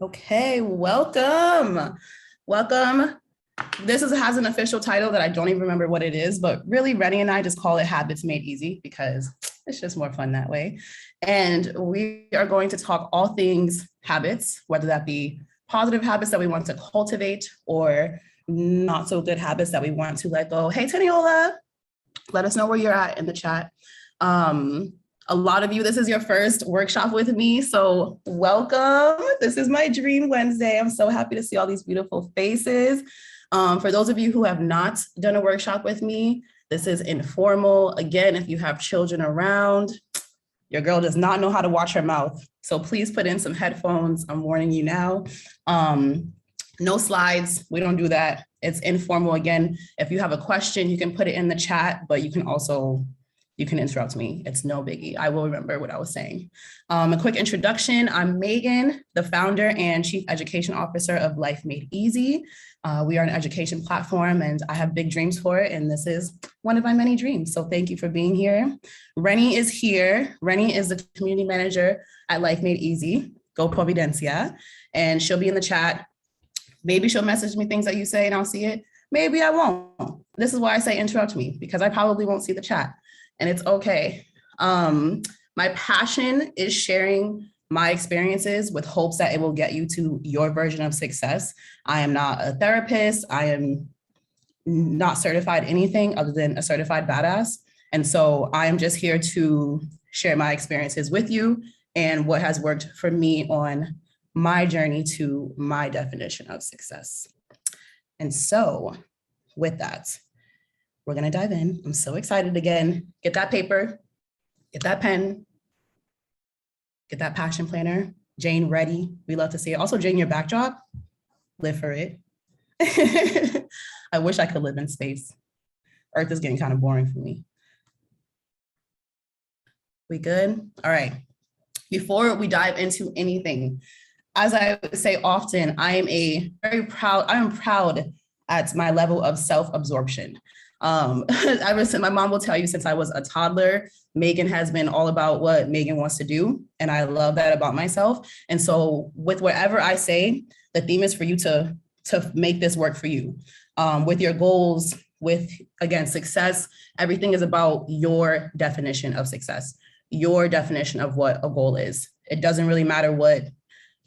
Okay, welcome. Welcome. Has an official title that I don't even remember what it is, but really Rennie and I just call it Habits Made Easy because it's just more fun that way. And we are going to talk all things habits, whether that be positive habits that we want to cultivate or not so good habits that we want to let go. Hey, Taniola, let us know where you're at in the chat. Um, a lot of you, this is your first workshop with me, so welcome. This is my Dream Wednesday. I'm so happy to see all these beautiful faces. For those of you who have not done a workshop with me, this is informal. Again, if you have children around, your girl does not know how to watch her mouth. So please put in some headphones. I'm warning you now. No slides. We don't do that. It's informal. Again, if you have a question, you can put it in the chat, but you can interrupt me. It's no biggie. I will remember what I was saying. A quick introduction. I'm Megan, the founder and chief education officer of Life Made Easy. We are an education platform and I have big dreams for it. And this is one of my many dreams. So thank you for being here. Rennie is here. Rennie is the community manager at Life Made Easy. Go Providencia. And she'll be in the chat. Maybe she'll message me things that you say and I'll see it. Maybe I won't. This is why I say interrupt me, because I probably won't see the chat. And it's okay. My passion is sharing my experiences with hopes that it will get you to your version of success. I am not a therapist. I am not certified anything other than a certified badass. And so I am just here to share my experiences with you and what has worked for me on my journey to my definition of success. And so with that, we're going to dive in. I'm so excited again. Get that paper, get that pen, get that passion planner. Jane ready. We love to see it. Also, Jane, your backdrop, live for it. I wish I could live in space. Earth is getting kind of boring for me. We good? All right. Before we dive into anything, as I say often, I am proud at my level of self-absorption. My mom will tell you since I was a toddler, Megan has been all about what Megan wants to do. And I love that about myself. And so with whatever I say, the theme is for you to make this work for you. With your goals, with, again, success, everything is about your definition of success, your definition of what a goal is. It doesn't really matter what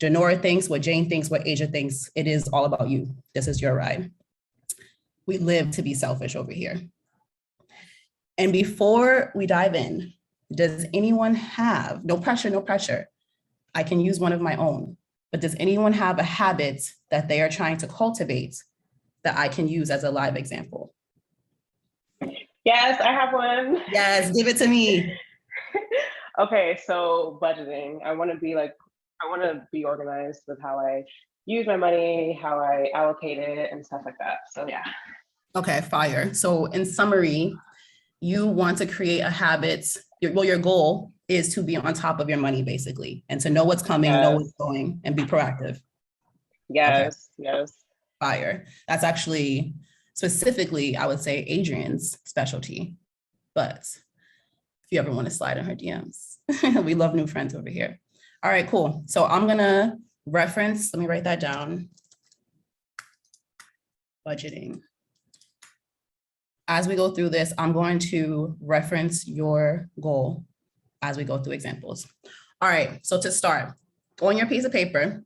Janora thinks, what Jane thinks, what Asia thinks. It is all about you. This is your ride. We live to be selfish over here. And before we dive in, does anyone have, no pressure, no pressure. I can use one of my own, but does anyone have a habit that they are trying to cultivate that I can use as a live example? Yes, I have one. Yes, give it to me. Okay, so budgeting. I want to be organized with how I use my money, how I allocate it, and stuff like that. So yeah. Okay, fire. So in summary, you want to create a habit. Your goal is to be on top of your money, basically, and to know what's coming, know what's going, and be proactive. Yes, okay. Yes. Fire. That's actually specifically, I would say, Adrian's specialty. But if you ever want to slide in her DMs, we love new friends over here. All right, cool. So I'm gonna reference, let me write that down. Budgeting. As we go through this, I'm going to reference your goal as we go through examples. All right, so to start, on your piece of paper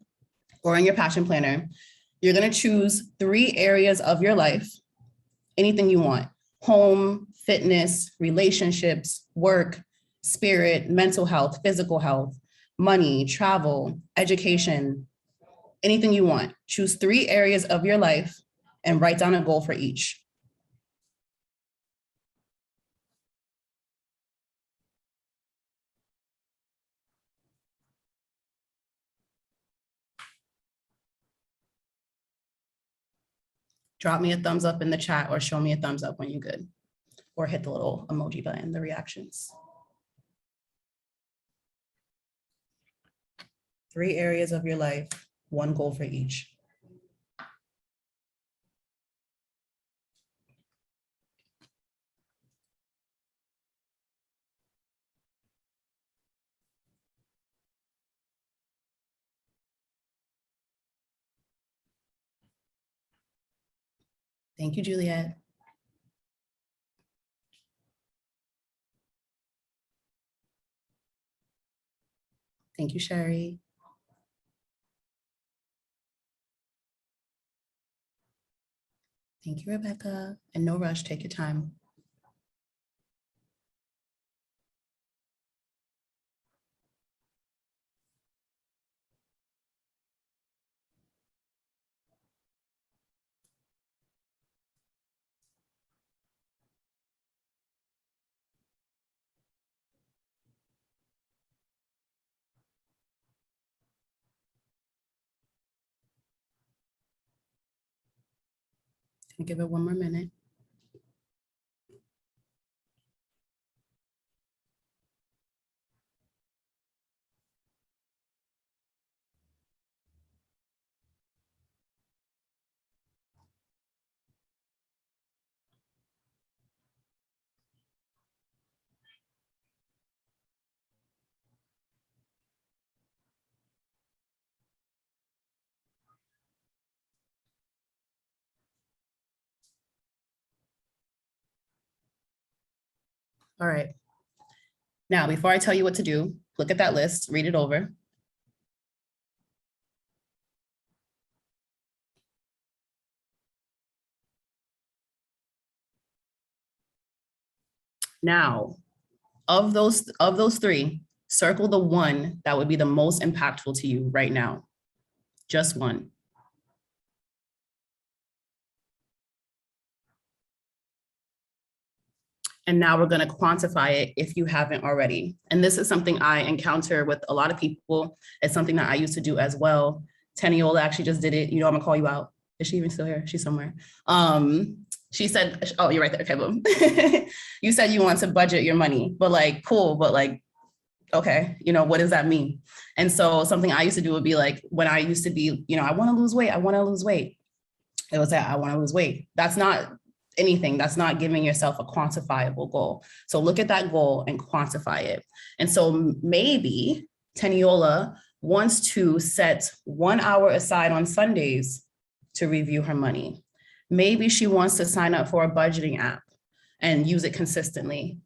or in your passion planner, you're gonna choose 3 areas of your life, anything you want: home, fitness, relationships, work, spirit, mental health, physical health, money, travel, education, anything you want. Choose 3 areas of your life and write down a goal for each. Drop me a thumbs up in the chat or show me a thumbs up when you're good, or hit the little emoji button, the reactions. 3 areas of your life, 1 goal for each. Thank you, Juliet. Thank you, Sherry. Thank you, Rebecca. And no rush, take your time. I'll give it one more minute. All right. Now, before I tell you what to do, look at that list, read it over. Now, of those three, circle the one that would be the most impactful to you right now. Just one. And now we're going to quantify it if you haven't already. And this is something I encounter with a lot of people. It's something that I used to do as well. Teniola actually just did it. You know, I'm gonna call you out. Is she even still here? She's somewhere. She said, oh, you're right there. Okay, boom. You said you want to budget your money, but like, cool, but like, okay, you know, what does that mean? And so something I used to do would be like, when I used to be, you know, I want to lose weight. I want to lose weight. It was that I want to lose weight. That's not anything. That's not giving yourself a quantifiable goal. So look at that goal and quantify it. And so maybe Teniola wants to set 1 hour aside on Sundays to review her money. Maybe she wants to sign up for a budgeting app and use it consistently.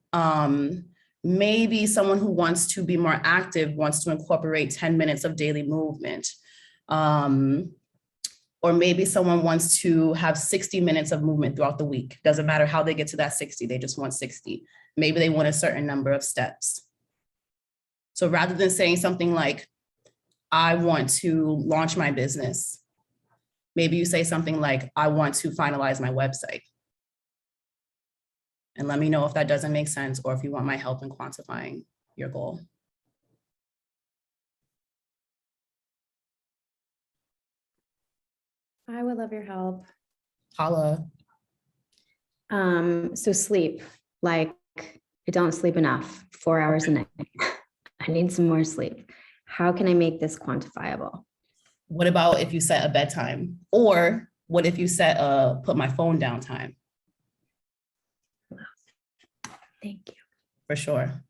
Maybe someone who wants to be more active wants to incorporate 10 minutes of daily movement. Or maybe someone wants to have 60 minutes of movement throughout the week. Doesn't matter how they get to that 60, they just want 60. Maybe they want a certain number of steps. So rather than saying something like, I want to launch my business, maybe you say something like, I want to finalize my website. And let me know if that doesn't make sense or if you want my help in quantifying your goal. I would love your help. Holla. So sleep, like I don't sleep enough, 4 hours a night. I need some more sleep. How can I make this quantifiable? What about if you set a bedtime? Or what if you set a put my phone down time? Thank you. For sure.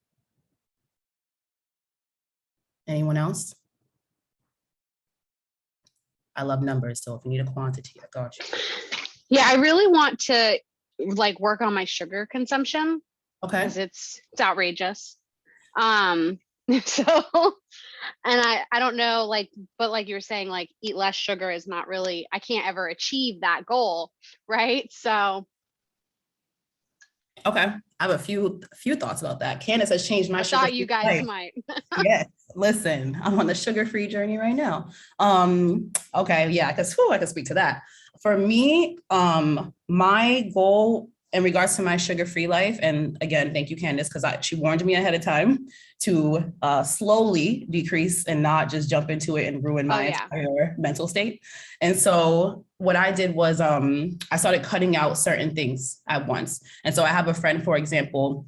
Anyone else? I love numbers, so if you need a quantity, I got you. Yeah, I really want to like work on my sugar consumption Okay. because it's outrageous. So, and I don't know, like, but like you were saying, like eat less sugar is not really, I can't ever achieve that goal, right? So Okay. I have a few thoughts about that. Candace has changed my I sugar thought you guys life. might. Yes, listen, I'm on the sugar-free journey right now. Okay, yeah, because I can speak to that. For me, my goal in regards to my sugar-free life, and again, thank you, Candace, because she warned me ahead of time to slowly decrease and not just jump into it and ruin my entire mental state. And so what I did was I started cutting out certain things at once. And so I have a friend, for example,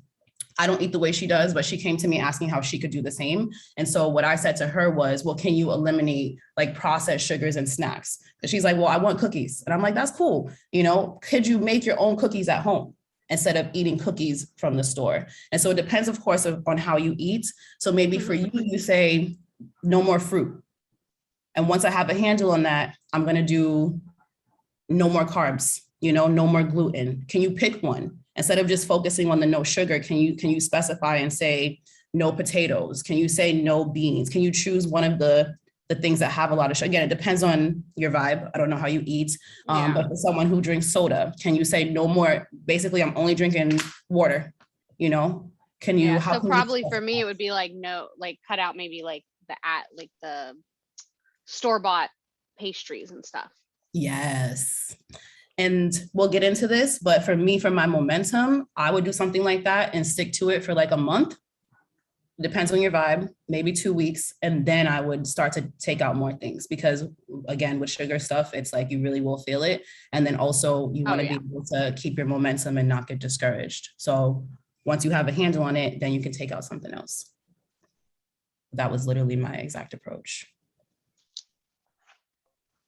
I don't eat the way she does, but she came to me asking how she could do the same. And so what I said to her was, well, can you eliminate like processed sugars and snacks? Because she's like, well, I want cookies. And I'm like, that's cool. You know, could you make your own cookies at home instead of eating cookies from the store? And so it depends, of course, on how you eat. So maybe for you, you say no more fruit. And once I have a handle on that, I'm going to do no more carbs. no more gluten? Can you pick one? Instead of just focusing on the no sugar, can you specify and say no potatoes? Can you say no beans? Can you choose one of the things that have a lot of sugar? Again, it depends on your vibe. I don't know how you eat. But for someone who drinks soda, can you say no more? Basically, I'm only drinking water, Can you, So probably for me, it would be like, no, like cut out maybe like the store-bought pastries and stuff. Yes. And we'll get into this, but for me, for my momentum, I would do something like that and stick to it for like a month. Depends on your vibe, maybe 2 weeks. And then I would start to take out more things because again, with sugar stuff, it's like you really will feel it. And then also you want to be able to keep your momentum and not get discouraged. So once you have a handle on it, then you can take out something else. That was literally my exact approach.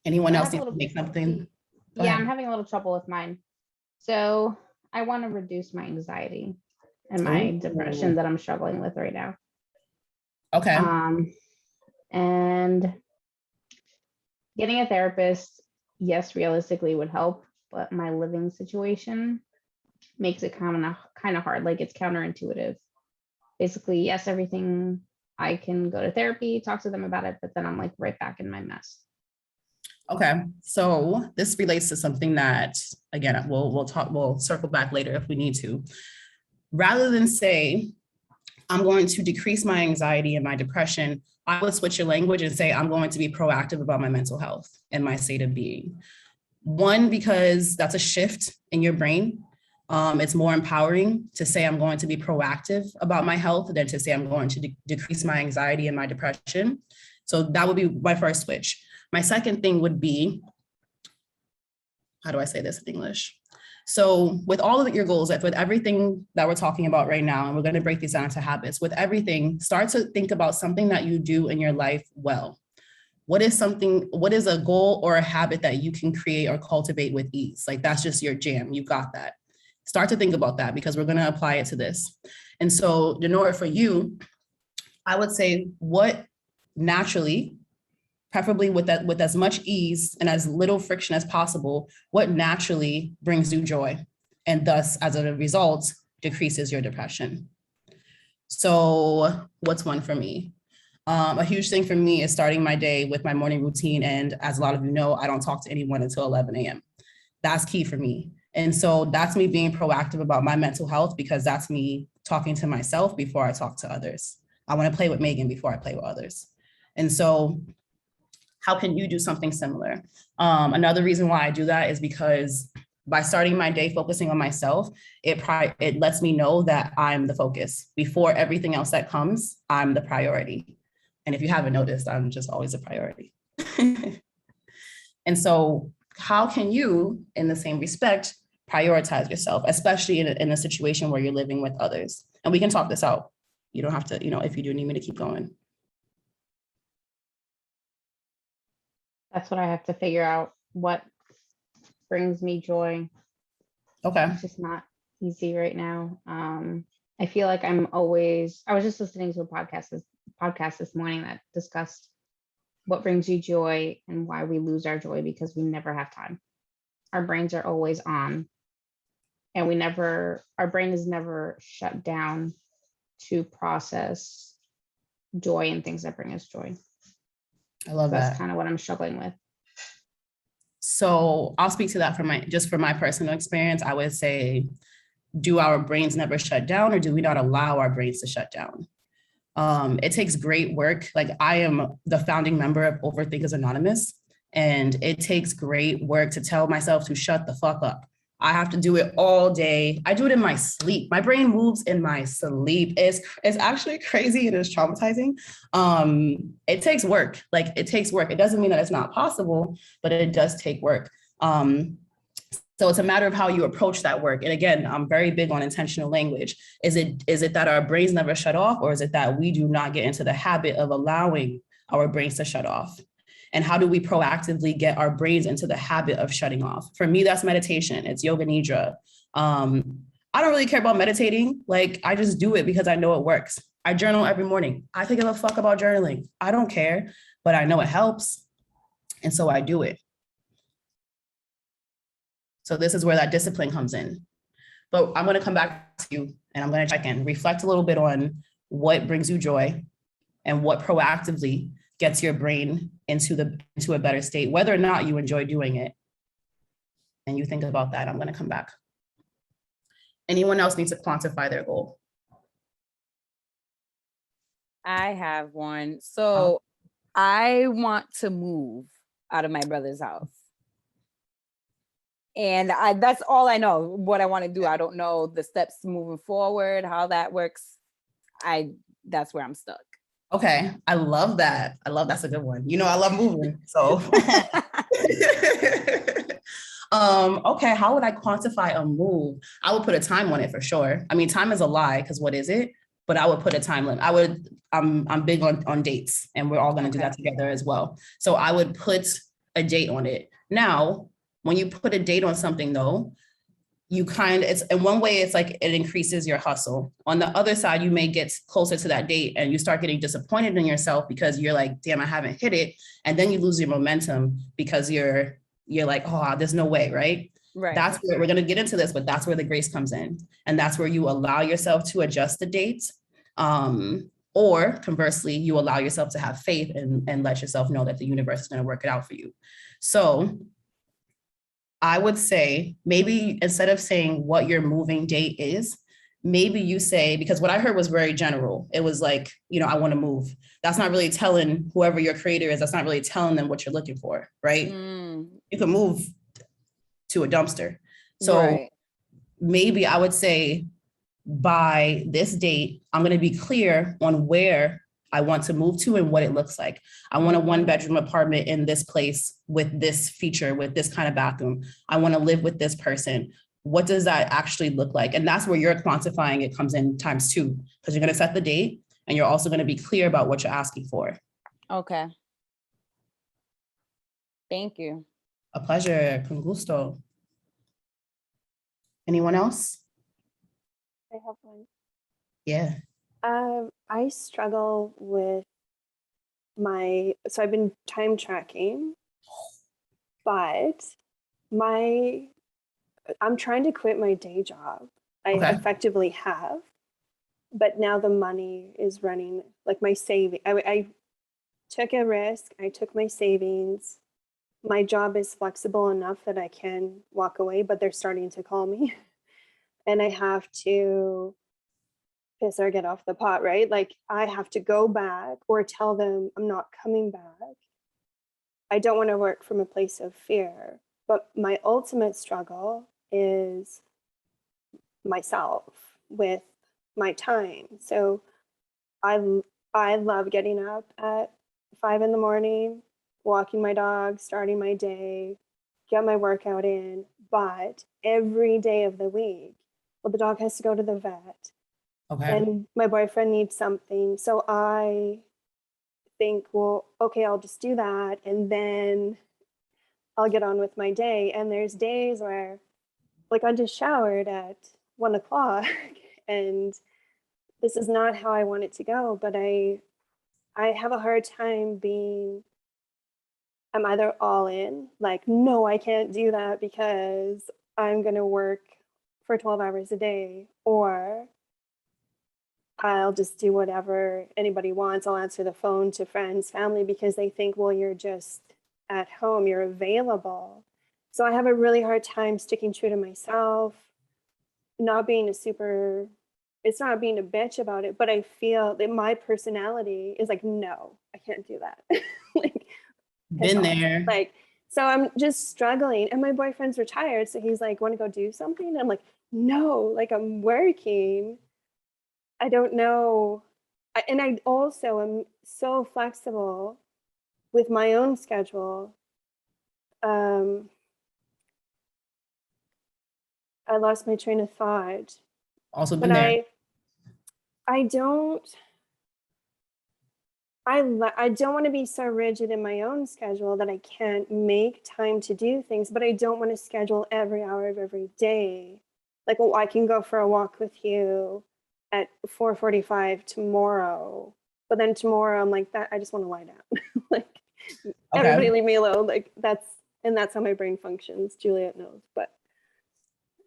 Anyone else need to make something? Yeah, I'm having a little trouble with mine. So I want to reduce my anxiety and my depression that I'm struggling with right now. Okay. And getting a therapist, yes, realistically would help, but my living situation makes it kind of hard. Like it's counterintuitive. Basically, yes, everything, I can go to therapy, talk to them about it, but then I'm like right back in my mess. Okay, so this relates to something that, again, we'll circle back later if we need to. Rather than say, I'm going to decrease my anxiety and my depression, I would switch your language and say, I'm going to be proactive about my mental health and my state of being. One, because that's a shift in your brain. It's more empowering to say I'm going to be proactive about my health than to say I'm going to decrease my anxiety and my depression. So that would be my first switch. My second thing would be, how do I say this in English? So with all of your goals, with everything that we're talking about right now, and we're going to break these down into habits, with everything, start to think about something that you do in your life well. What is a goal or a habit that you can create or cultivate with ease? Like that's just your jam, you got that. Start to think about that because we're going to apply it to this. And so in order for you, I would say what naturally, preferably with as much ease and as little friction as possible, what naturally brings you joy and thus as a result decreases your depression. So what's one for me? A huge thing for me is starting my day with my morning routine. And as a lot of you know, I don't talk to anyone until 11 a.m. That's key for me. And so that's me being proactive about my mental health because that's me talking to myself before I talk to others. I want to play with Megan before I play with others. And so how can you do something similar? Another reason why I do that is because by starting my day focusing on myself, it lets me know that I'm the focus. Before everything else that comes, I'm the priority. And if you haven't noticed, I'm just always a priority. And so how can you, in the same respect, prioritize yourself, especially in a situation where you're living with others? And we can talk this out. You don't have to, if you do need me to keep going. That's what I have to figure out, what brings me joy. Okay. It's just not easy right now. I feel like I was just listening to a podcast this morning that discussed what brings you joy and why we lose our joy because we never have time. Our brains are always on and our brain is never shut down to process joy and things that bring us joy. I love that. That's kind of what I'm struggling with. So I'll speak to that for my personal experience. I would say, do our brains never shut down or do we not allow our brains to shut down? It takes great work. Like I am the founding member of Overthinkers Anonymous, and it takes great work to tell myself to shut the fuck up. I have to do it all day. I do it in my sleep. My brain moves in my sleep. It's actually crazy and it's traumatizing. It takes work. Like it takes work. It doesn't mean that it's not possible, but it does take work. So it's a matter of how you approach that work. And again, I'm very big on intentional language. Is it that our brains never shut off, or is it that we do not get into the habit of allowing our brains to shut off? And how do we proactively get our brains into the habit of shutting off? For me, that's meditation. It's yoga nidra. I don't really care about meditating. Like I just do it because I know it works. I journal every morning. I think give a fuck about journaling. I don't care, but I know it helps. And so I do it. So this is where that discipline comes in. But I'm going to come back to you and I'm going to check in, reflect a little bit on what brings you joy and what proactively gets your brain into a better state, whether or not you enjoy doing it. And you think about that, I'm going to come back. Anyone else needs to quantify their goal? I have one. So I want to move out of my brother's house. And that's all I know, what I want to do. I don't know the steps moving forward, how that works. That's where I'm stuck. Okay, I love that. That's a good one. You know, I love moving, so. Okay, how would I quantify a move? I would put a time on it for sure. I mean, time is a lie, because what is it? But I would put a time limit. I'm big on dates, and we're all gonna do that together as well. So I would put a date on it. Now, when you put a date on something though, it's in one way, it's like it increases your hustle. On the other side, you may get closer to that date and you start getting disappointed in yourself because you're like, damn, I haven't hit it. And then you lose your momentum because you're like, oh, there's no way, right? Right. That's where we're going to get into this, but that's where the grace comes in. And that's where you allow yourself to adjust the dates. Or conversely, you allow yourself to have faith and let yourself know that the universe is going to work it out for you. So I would say maybe instead of saying what your moving date is, maybe you say, because what I heard was very general. It was like, you know, I want to move. That's not really telling whoever your creator is, that's not really telling them what you're looking for, right? You can move to a dumpster. So maybe I would say by this date, I'm going to be clear on where I want to move to and what it looks like. I want a 1-bedroom apartment in this place with this feature, with this kind of bathroom. I want to live with this person. What does that actually look like? And that's where you're quantifying it comes in times 2, because you're going to set the date and you're also going to be clear about what you're asking for. Okay. Thank you. A pleasure. Con gusto. Anyone else? I have one. Yeah. I struggle with so I've been time tracking, but I'm trying to quit my day job. I effectively have, but now the money is running, like my saving. I took a risk. I took my savings. My job is flexible enough that I can walk away, but they're starting to call me and I have to piss or get off the pot, right? Like I have to go back or tell them I'm not coming back. I don't want to work from a place of fear, but my ultimate struggle is myself with my time. So I love getting up at 5 a.m, walking my dog, starting my day, get my workout in, but every day of the week, well, the dog has to go to the vet. And my boyfriend needs something. So I think, well, okay, I'll just do that. And then I'll get on with my day. And there's days where, like, I just showered at 1 o'clock and this is not how I want it to go. But I have a hard time I'm either all in, like, no, I can't do that because I'm going to work for 12 hours a day, or I'll just do whatever anybody wants. I'll answer the phone to friends, family, because they think, well, you're just at home, you're available. So I have a really hard time sticking true to myself, not being it's not being a bitch about it, but I feel that my personality is like, no, I can't do that. Like, been there. Like, so I'm just struggling. And my boyfriend's retired. So he's like, want to go do something? And I'm like, no, like I'm working. I don't know. And I also am so flexible with my own schedule. I lost my train of thought. Also been there. I don't want to be so rigid in my own schedule that I can't make time to do things, but I don't want to schedule every hour of every day. Like, well, I can go for a walk with you at 4:45 tomorrow, but then tomorrow I'm like, that I just want to lie down. Like, everybody leave me alone. Like, that's how my brain functions. Juliet knows, but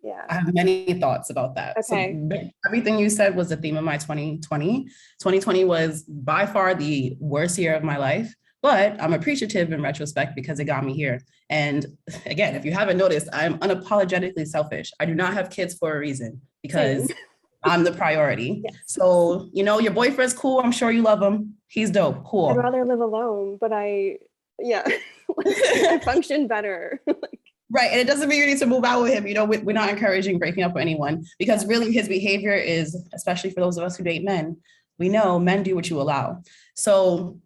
Yeah. I have many thoughts about that. Okay. So everything you said was the theme of my 2020. 2020 was by far the worst year of my life, but I'm appreciative in retrospect because it got me here. And again, if you haven't noticed, I'm unapologetically selfish. I do not have kids for a reason because Same. I'm the priority. Yes. So, you know, your boyfriend's cool. I'm sure you love him. He's dope. Cool. I'd rather live alone, but I function better. Right. And it doesn't mean you need to move out with him. You know, we're not encouraging breaking up with anyone because really his behavior is, especially for those of us who date men, we know men do what you allow. So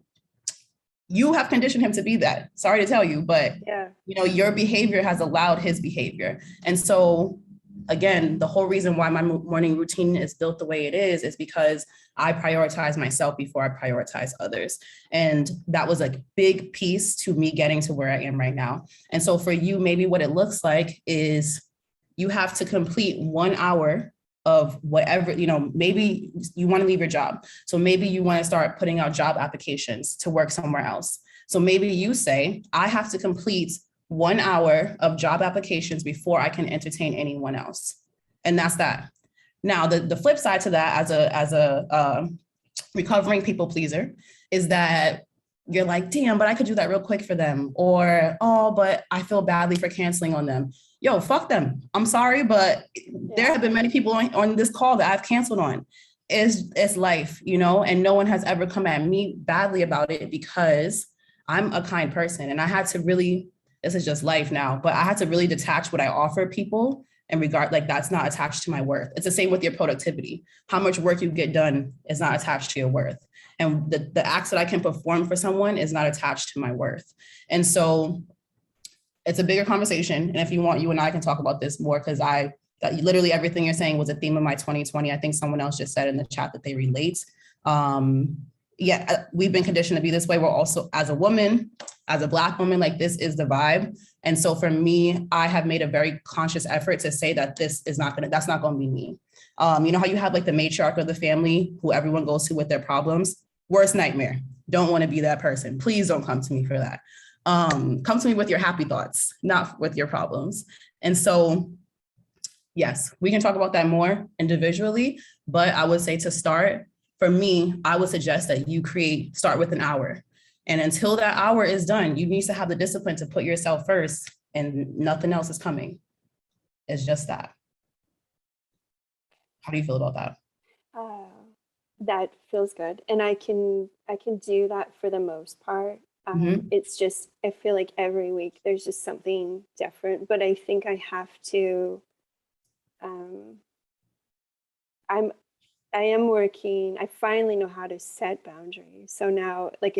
you have conditioned him to be that. Sorry to tell you, but Yeah. you know, your behavior has allowed his behavior. And so again, the whole reason why my morning routine is built the way it is because I prioritize myself before I prioritize others. And that was a big piece to me getting to where I am right now. And so for you, maybe what it looks like is you have to complete 1 hour of whatever, you know, maybe you want to leave your job. So maybe you want to start putting out job applications to work somewhere else. So maybe you say, I have to complete 1 hour of job applications before I can entertain anyone else. And that's that. Now, the flip side to that as a recovering people pleaser is that you're like, damn, but I could do that real quick for them. Or, oh, but I feel badly for canceling on them. Yo, fuck them. I'm sorry, but there have been many people on this call that I've canceled on. It's life, you know, and no one has ever come at me badly about it because I'm a kind person. And I had to really, this is just life now, but I had to really detach what I offer people and regard, like that's not attached to my worth. It's the same with your productivity. How much work you get done is not attached to your worth. And the acts that I can perform for someone is not attached to my worth. And so it's a bigger conversation. And if you want, you and I can talk about this more because literally everything you're saying was a theme of my 2020. I think someone else just said in the chat that they relate. We've been conditioned to be this way. We're also, as a woman, as a Black woman, like this is the vibe. And so for me, I have made a very conscious effort to say that that's not gonna be me. You know how you have like the matriarch of the family who everyone goes to with their problems? Worst nightmare. Don't want to be that person. Please don't come to me for that. Come to me with your happy thoughts, not with your problems. And so, yes, we can talk about that more individually, but I would say to start, for me, I would suggest that you start with an hour. And until that hour is done, you need to have the discipline to put yourself first and nothing else is coming. It's just that. How do you feel about that? That feels good. And I can do that for the most part. It's just, I feel like every week there's just something different, but I think I have to, I am working, I finally know how to set boundaries. So now like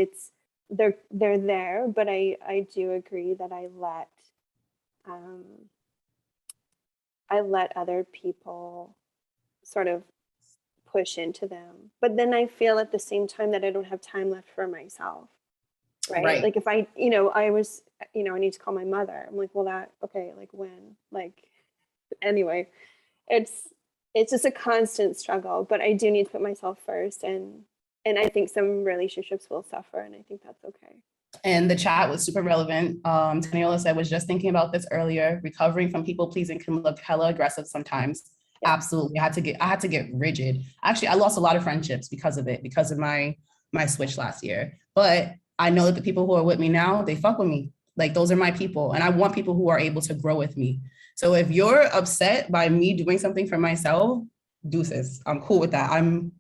they're there, but I do agree that I let other people sort of push into them. But then I feel at the same time that I don't have time left for myself. Right. Like if I need to call my mother. I'm like, well, like when? Like, anyway, it's just a constant struggle, but I do need to put myself first. And I think some relationships will suffer, and I think that's okay. And the chat was super relevant. Taniola said, was just thinking about this earlier. Recovering from people pleasing can look hella aggressive sometimes. Yeah. Absolutely. I had to get rigid. Actually, I lost a lot of friendships because of it, because of my switch last year. But I know that the people who are with me now, they fuck with me. Like those are my people. And I want people who are able to grow with me. So if you're upset by me doing something for myself, deuces. I'm cool with that. I'm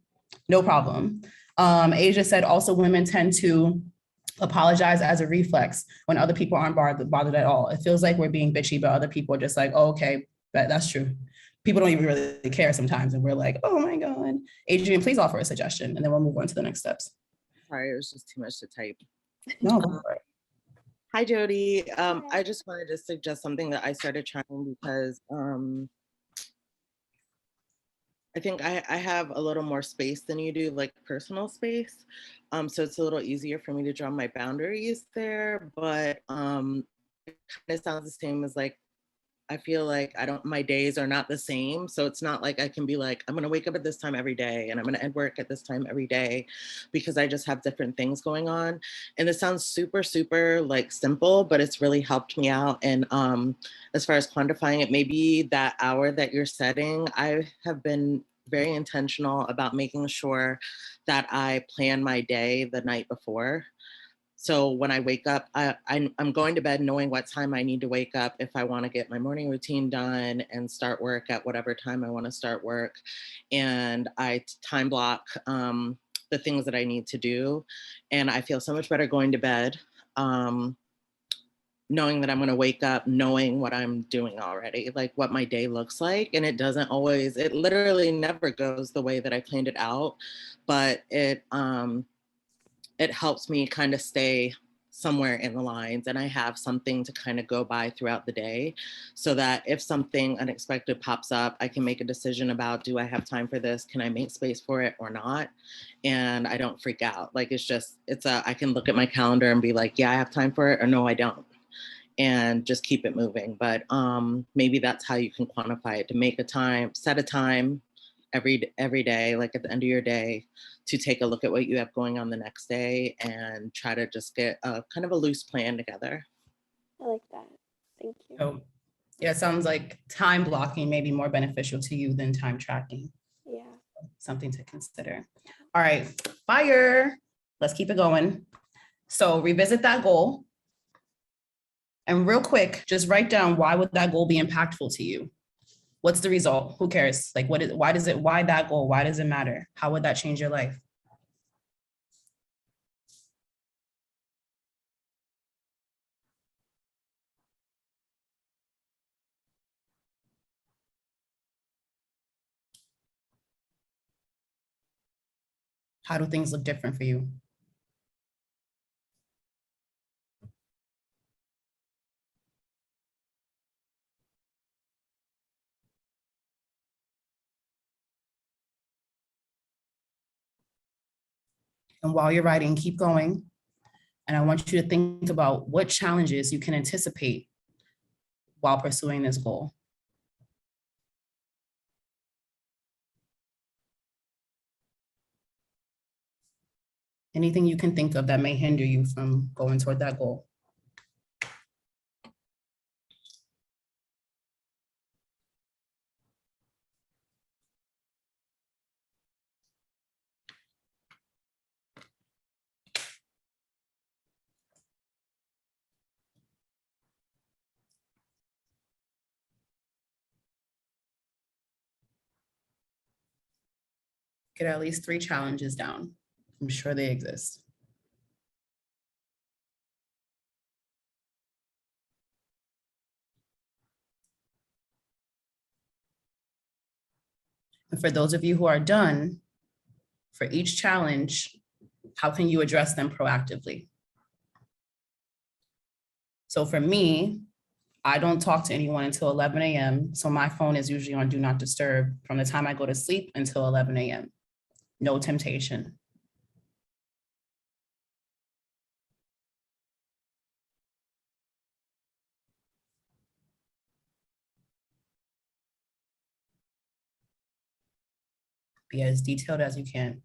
no problem. Asia said also women tend to apologize as a reflex when other people aren't bothered at all. It feels like we're being bitchy, but other people are just like, oh, okay, that's true. People don't even really care sometimes. And we're like, oh my God. Adrian, please offer a suggestion and then we'll move on to the next steps. Sorry, it was just too much to type. No, go for it. Hi, Jody. I just wanted to suggest something that I started trying because I think I have a little more space than you do, like personal space. So it's a little easier for me to draw my boundaries there, but it kind of sounds the same as like I feel like my days are not the same. So it's not like I can be like, I'm going to wake up at this time every day and I'm going to end work at this time every day, because I just have different things going on. And this sounds super, super like simple, but it's really helped me out. And as far as quantifying it, maybe that hour that you're setting, I have been very intentional about making sure that I plan my day the night before. So when I wake up, I'm going to bed knowing what time I need to wake up if I want to get my morning routine done and start work at whatever time I want to start work. And I time block the things that I need to do. And I feel so much better going to bed, knowing that I'm going to wake up, knowing what I'm doing already, like what my day looks like. And it literally never goes the way that I planned it out, but it helps me kind of stay somewhere in the lines, and I have something to kind of go by throughout the day, so that if something unexpected pops up, I can make a decision about, do I have time for this? Can I make space for it or not? And I don't freak out. Like, I can look at my calendar and be like, yeah, I have time for it, or no, I don't. And just keep it moving. But maybe that's how you can quantify it, to make set a time every day, like at the end of your day, to take a look at what you have going on the next day and try to just get a kind of a loose plan together. I like that. Thank you. Oh, yeah, it sounds like time blocking may be more beneficial to you than time tracking. Yeah. Something to consider. All right, fire. Let's keep it going. So revisit that goal. And real quick, just write down, why would that goal be impactful to you? What's the result? Who cares? Like, why that goal? Why does it matter? How would that change your life? How do things look different for you? And while you're writing, keep going. And I want you to think about what challenges you can anticipate while pursuing this goal. Anything you can think of that may hinder you from going toward that goal. Get at least 3 challenges down. I'm sure they exist. And for those of you who are done, for each challenge, how can you address them proactively? So for me, I don't talk to anyone until 11 a.m. So my phone is usually on do not disturb from the time I go to sleep until 11 a.m. No temptation. Be as detailed as you can.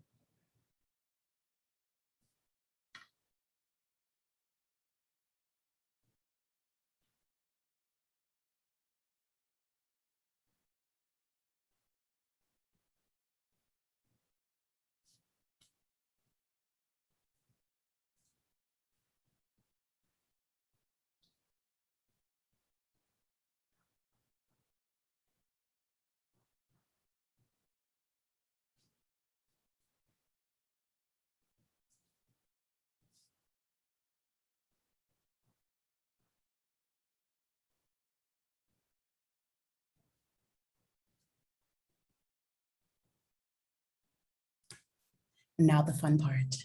Now the fun part.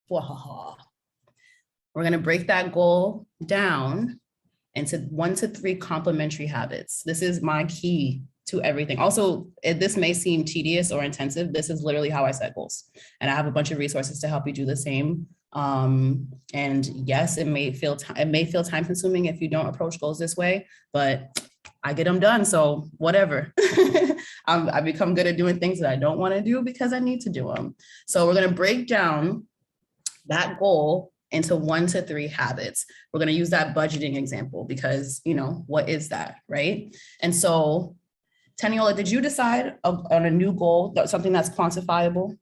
Wahaha. We're going to break that goal down into 1 to 3 complementary habits. This is my key to everything. Also, this may seem tedious or intensive. This is literally how I set goals. And I have a bunch of resources to help you do the same. And yes, it may feel time consuming if you don't approach goals this way, but I get them done. So whatever. I become good at doing things that I don't want to do because I need to do them. So we're going to break down that goal into 1 to 3 habits. We're going to use that budgeting example because, what is that, right? And so, Taniola, did you decide on a new goal, something that's quantifiable?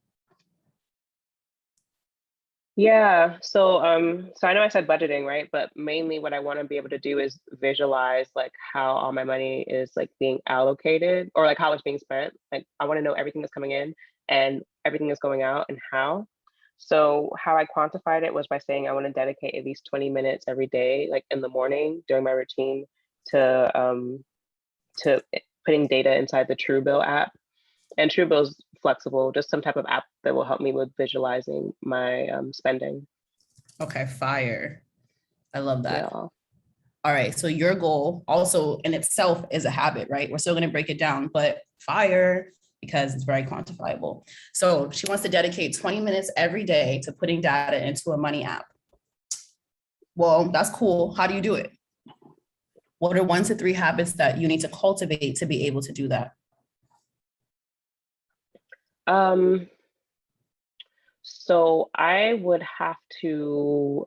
Yeah, so I know I said budgeting, right? But mainly what I want to be able to do is visualize like how all my money is like being allocated or like how it's being spent. Like I want to know everything that's coming in and everything that's going out and how. So how I quantified it was by saying I want to dedicate at least 20 minutes every day, like in the morning during my routine to putting data inside the Truebill app. And Truebill's flexible, just some type of app that will help me with visualizing my spending. Okay, fire. I love that. Yeah. All right, so your goal also in itself is a habit, right? We're still going to break it down, but fire because it's very quantifiable. So she wants to dedicate 20 minutes every day to putting data into a money app. Well, that's cool. How do you do it? What are 1 to 3 habits that you need to cultivate to be able to do that? So I would have to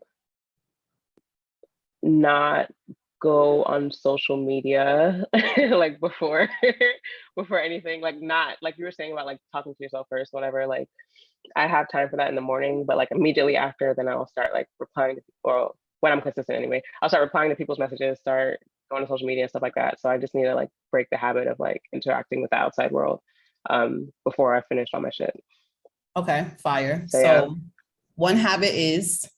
not go on social media like before anything, like not like you were saying about like talking to yourself first, whatever. Like I have time for that in the morning, but like immediately after, then I'll start like replying to people, or when I'm consistent anyway, I'll start replying to people's messages, start going to social media and stuff like that. So I just need to like break the habit of like interacting with the outside world before I finish all my shit. Okay, fire. So yeah. One habit is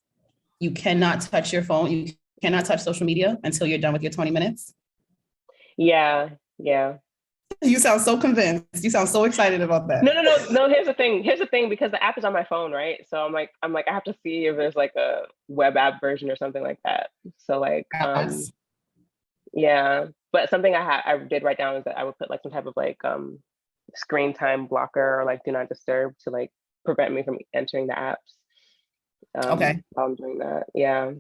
you cannot touch your phone. You cannot touch social media until you're done with your 20 minutes. Yeah. You sound so convinced. You sound so excited about that. No. Here's the thing, because the app is on my phone, right? So I'm like, I have to see if there's like a web app version or something like that. So like, Yes. yeah. But something I did write down is that I would put like some type of like screen time blocker or like do not disturb to like prevent me from entering the apps. Okay. While I'm doing that, yeah.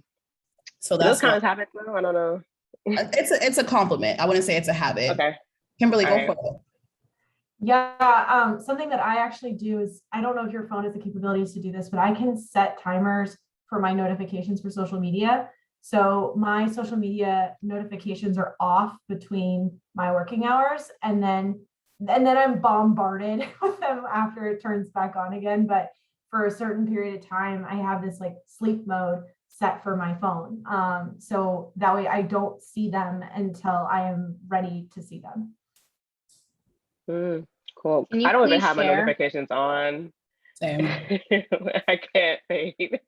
So those kind of habits, though. I don't know. It's a compliment. I wouldn't say it's a habit. Okay. Kimberly, go right. for it. Yeah, something that I actually do is, I don't know if your phone has the capabilities to do this, but I can set timers for my notifications for social media. So my social media notifications are off between my working hours, and then I'm bombarded with them after it turns back on again. But for a certain period of time, I have this like sleep mode set for my phone. So that way I don't see them until I am ready to see them. Cool. Can you I don't even please have my share? notifications on. Same. I can't fade.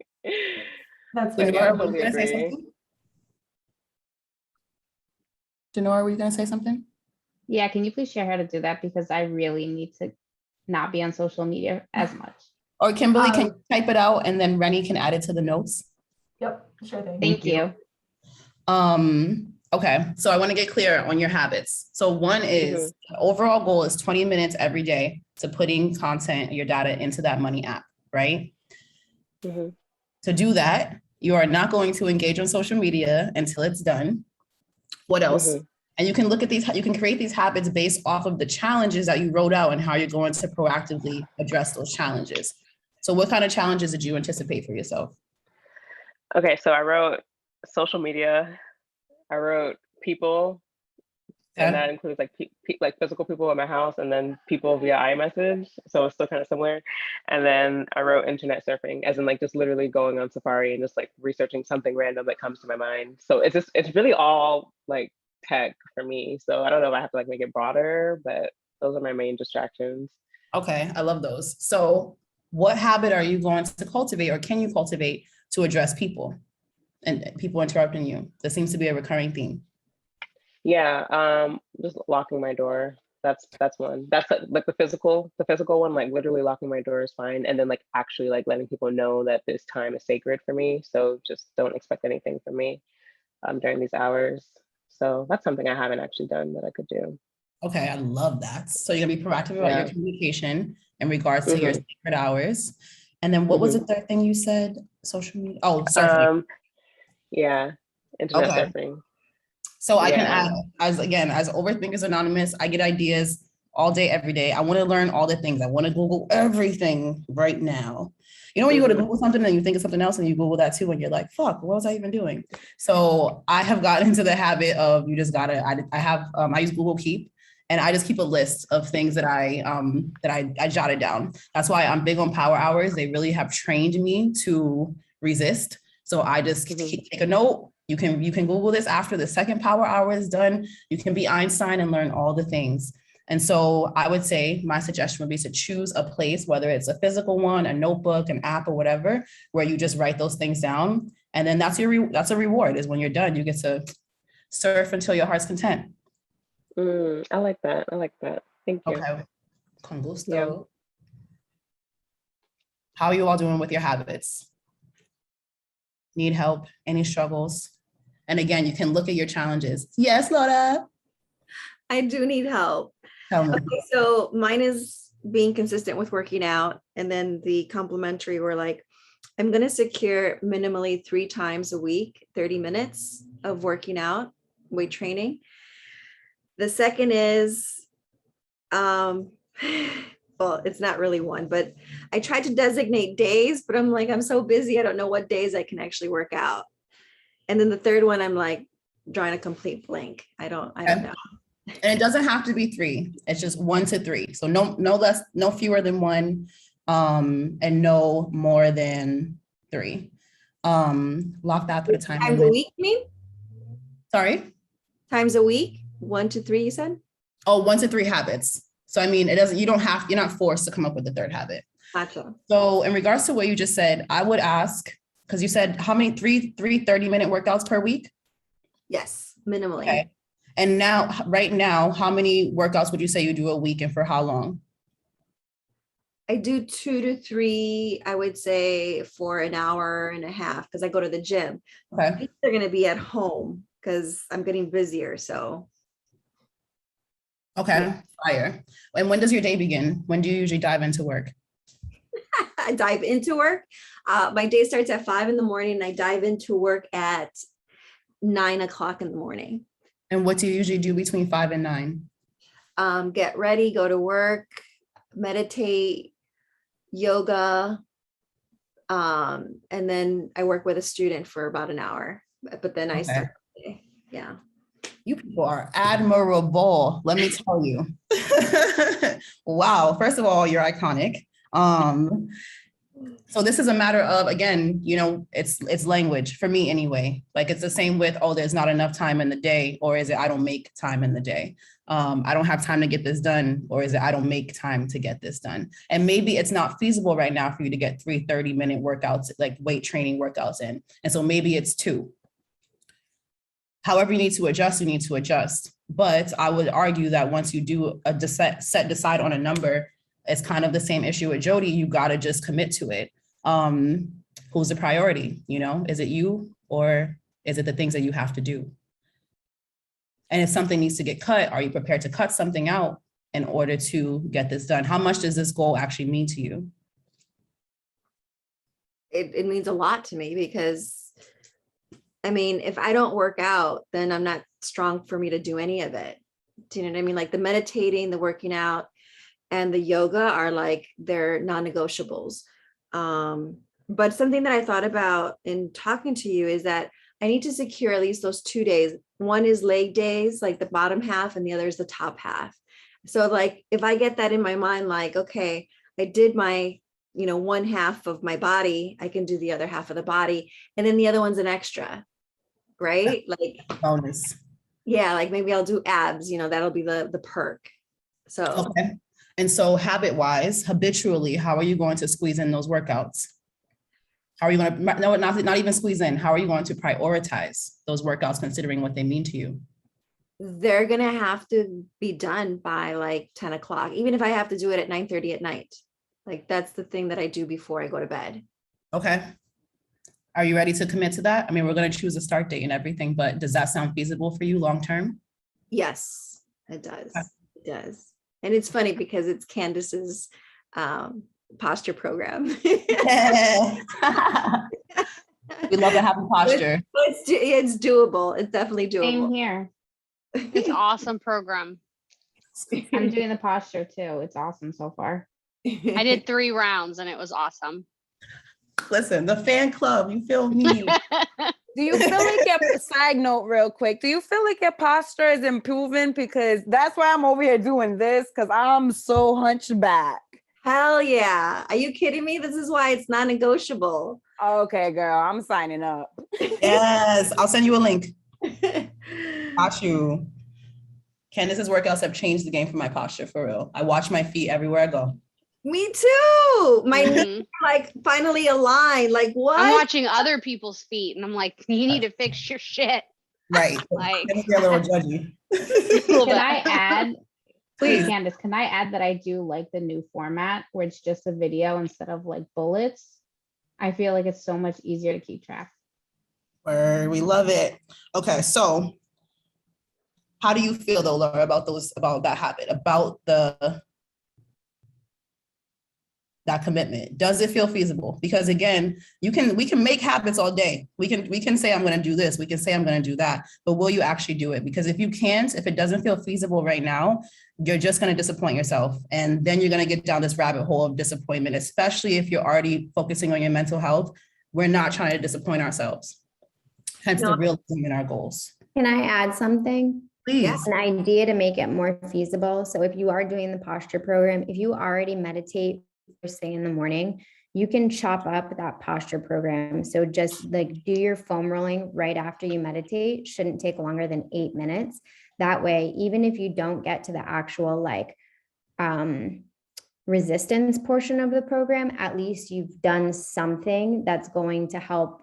That's Like, very I Denora, were you totally gonna say agree. something? Denora, were you gonna say something? Yeah, can you please share how to do that? Because I really need to not be on social media as much. Or Kimberly, can you type it out and then Rennie can add it to the notes? Yep, sure thing. Thank you. Okay, so I want to get clear on your habits. So one is the overall goal is 20 minutes every day to putting content, your data into that money app, right? To do that, you are not going to engage on social media until it's done. What else? And you can look at these, you can create these habits based off of the challenges that you wrote out and how you're going to proactively address those challenges. So what kind of challenges did you anticipate for yourself? Okay, so I wrote social media, I wrote people, and that includes like like physical people in my house, and then people via iMessage. So it's still kind of similar. And then I wrote internet surfing, as in like just literally going on Safari and just like researching something random that comes to my mind. So it's really all like tech for me. So I don't know if I have to like make it broader, but those are my main distractions. Okay, I love those. So what habit are you going to cultivate, or can you cultivate to address people and people interrupting you? That seems to be a recurring theme. Yeah, just locking my door. That's one. That's like the physical one, like literally locking my door is fine. And then like actually like letting people know that this time is sacred for me. So just don't expect anything from me during these hours. So that's something I haven't actually done that I could do. Okay, I love that. So you're gonna be proactive about your communication in regards to your sacred hours. And then what was the third thing you said? social media? Oh, surfing. Yeah, internet Okay. surfing. So I can Yeah. add, as Overthinkers Anonymous, I get ideas all day, every day. I want to learn all the things. I want to Google everything right now. You know, when you go to Google something and you think of something else and you Google that too, and you're like, fuck, what was I even doing? So I have gotten into the habit of, you just gotta, I use Google Keep, and I just keep a list of things that I jotted down. That's why I'm big on power hours. They really have trained me to resist. So I just take a note. You can Google this after the second power hour is done. You can be Einstein and learn all the things. And so I would say my suggestion would be to choose a place, whether it's a physical one, a notebook, an app, or whatever, where you just write those things down. And then that's a reward, is when you're done, you get to surf until your heart's content. I like that. Thank you. Okay. Con gusto. Yeah. How are you all doing with your habits? Need help? Any struggles? And again, you can look at your challenges. Yes, Laura. I do need help. Tell me. Okay, so mine is being consistent with working out, and then the complementary were like, I'm going to secure minimally 3 times a week, 30 minutes of working out, weight training. The second is, well, it's not really one, but I tried to designate days, but I'm like, I'm so busy, I don't know what days I can actually work out. And then the third one, I'm like drawing a complete blank. I don't know. And it doesn't have to be 3. It's just 1 to 3. So no fewer than 1, and no more than 3. Lock that for the time Times limit. a week, you mean? Sorry? Times a week, 1 to 3, you said? Oh, 1 to 3 habits. So I mean, you're not forced to come up with the third habit. Gotcha. So in regards to what you just said, I would ask, because you said how many, three 30-minute workouts per week? Yes, minimally. Okay. And right now, how many workouts would you say you do a week, and for how long? I do 2 to 3, I would say, for an hour and a half, because I go to the gym. Okay. They're going to be at home because I'm getting busier. So. Okay. Yeah. Fire. And when does your day begin? When do you usually dive into work? I dive into work. My day starts at 5 in the morning, and I dive into work at 9 o'clock in the morning. And what do you usually do between 5 and 9? Get ready, go to work, meditate, yoga, and then I work with a student for about an hour, but then I start the day. Yeah. You people are admirable, let me tell you. Wow, first of all, you're iconic. So this is a matter of, again, it's language for me anyway. Like, it's the same with, oh, there's not enough time in the day, or is it I don't make time in the day? I don't have time to get this done, or is it I don't make time to get this done? And maybe it's not feasible right now for you to get 3 30-minute workouts, like weight training workouts in. And so maybe it's 2. However you need to adjust, you need to adjust. But I would argue that once you do decide on a number, it's kind of the same issue with Jody. You got to just commit to it. Who's the priority? Is it you, or is it the things that you have to do? And if something needs to get cut, are you prepared to cut something out in order to get this done? How much does this goal actually mean to you? It means a lot to me, because I mean, if I don't work out, then I'm not strong for me to do any of it. Do you know what I mean? Like the meditating, the working out, and the yoga are like, they're non-negotiables. But something that I thought about in talking to you is that I need to secure at least those 2 days. One is leg days, like the bottom half, and the other is the top half. So like, if I get that in my mind, like, okay, I did my, one half of my body, I can do the other half of the body. And then the other one's an extra, right? Like bonus. Yeah. Like maybe I'll do abs, that'll be the perk. So. Okay. And so habitually, how are you going to squeeze in those workouts? How are you going to, no, not even squeeze in, how are you going to prioritize those workouts considering what they mean to you? They're going to have to be done by like 10 o'clock, even if I have to do it at 9:30 at night. Like that's the thing that I do before I go to bed. Okay. Are you ready to commit to that? I mean, we're going to choose a start date and everything, but does that sound feasible for you long-term? Yes, it does. It does. And it's funny because it's Candace's posture program. We love a happy posture. It's doable. It's definitely Same doable. here. It's an awesome program. I'm doing the posture too. It's awesome so far. I did 3 rounds and it was awesome. Listen, the fan club, you feel me? Do you feel like your side note real quick? Do you feel like your posture is improving? Because that's why I'm over here doing this, because I'm so hunched back. Hell yeah. Are you kidding me? This is why it's non-negotiable. Okay, girl, I'm signing up. Yes, I'll send you a link. Got you. Candace's workouts have changed the game for my posture, for real. I watch my feet everywhere I go. Me too. My knees Mhm. are like finally aligned. Like what? I'm watching other people's feet and I'm like, you need to fix your shit. Right. Like, Let me get a little judgy. little Can bit. I add, Please. Candace, can I add that I do like the new format where it's just a video instead of like bullets? I feel like it's so much easier to keep track. Word, we love it. Okay, so how do you feel though, Laura, about that habit, about that commitment? Does it feel feasible? Because again, we can make habits all day. We can say I'm going to do this. We can say I'm going to do that. But will you actually do it? Because if you can't, if it doesn't feel feasible right now, you're just going to disappoint yourself. And then you're going to get down this rabbit hole of disappointment, especially if you're already focusing on your mental health. We're not trying to disappoint ourselves. Hence the realism in our goals. Can I add something? Please. An idea to make it more feasible. So if you are doing the posture program, if you already meditate first thing in the morning, you can chop up that posture program. So just like do your foam rolling right after you meditate. Shouldn't take longer than 8 minutes. That way, even if you don't get to the actual like resistance portion of the program, at least you've done something that's going to help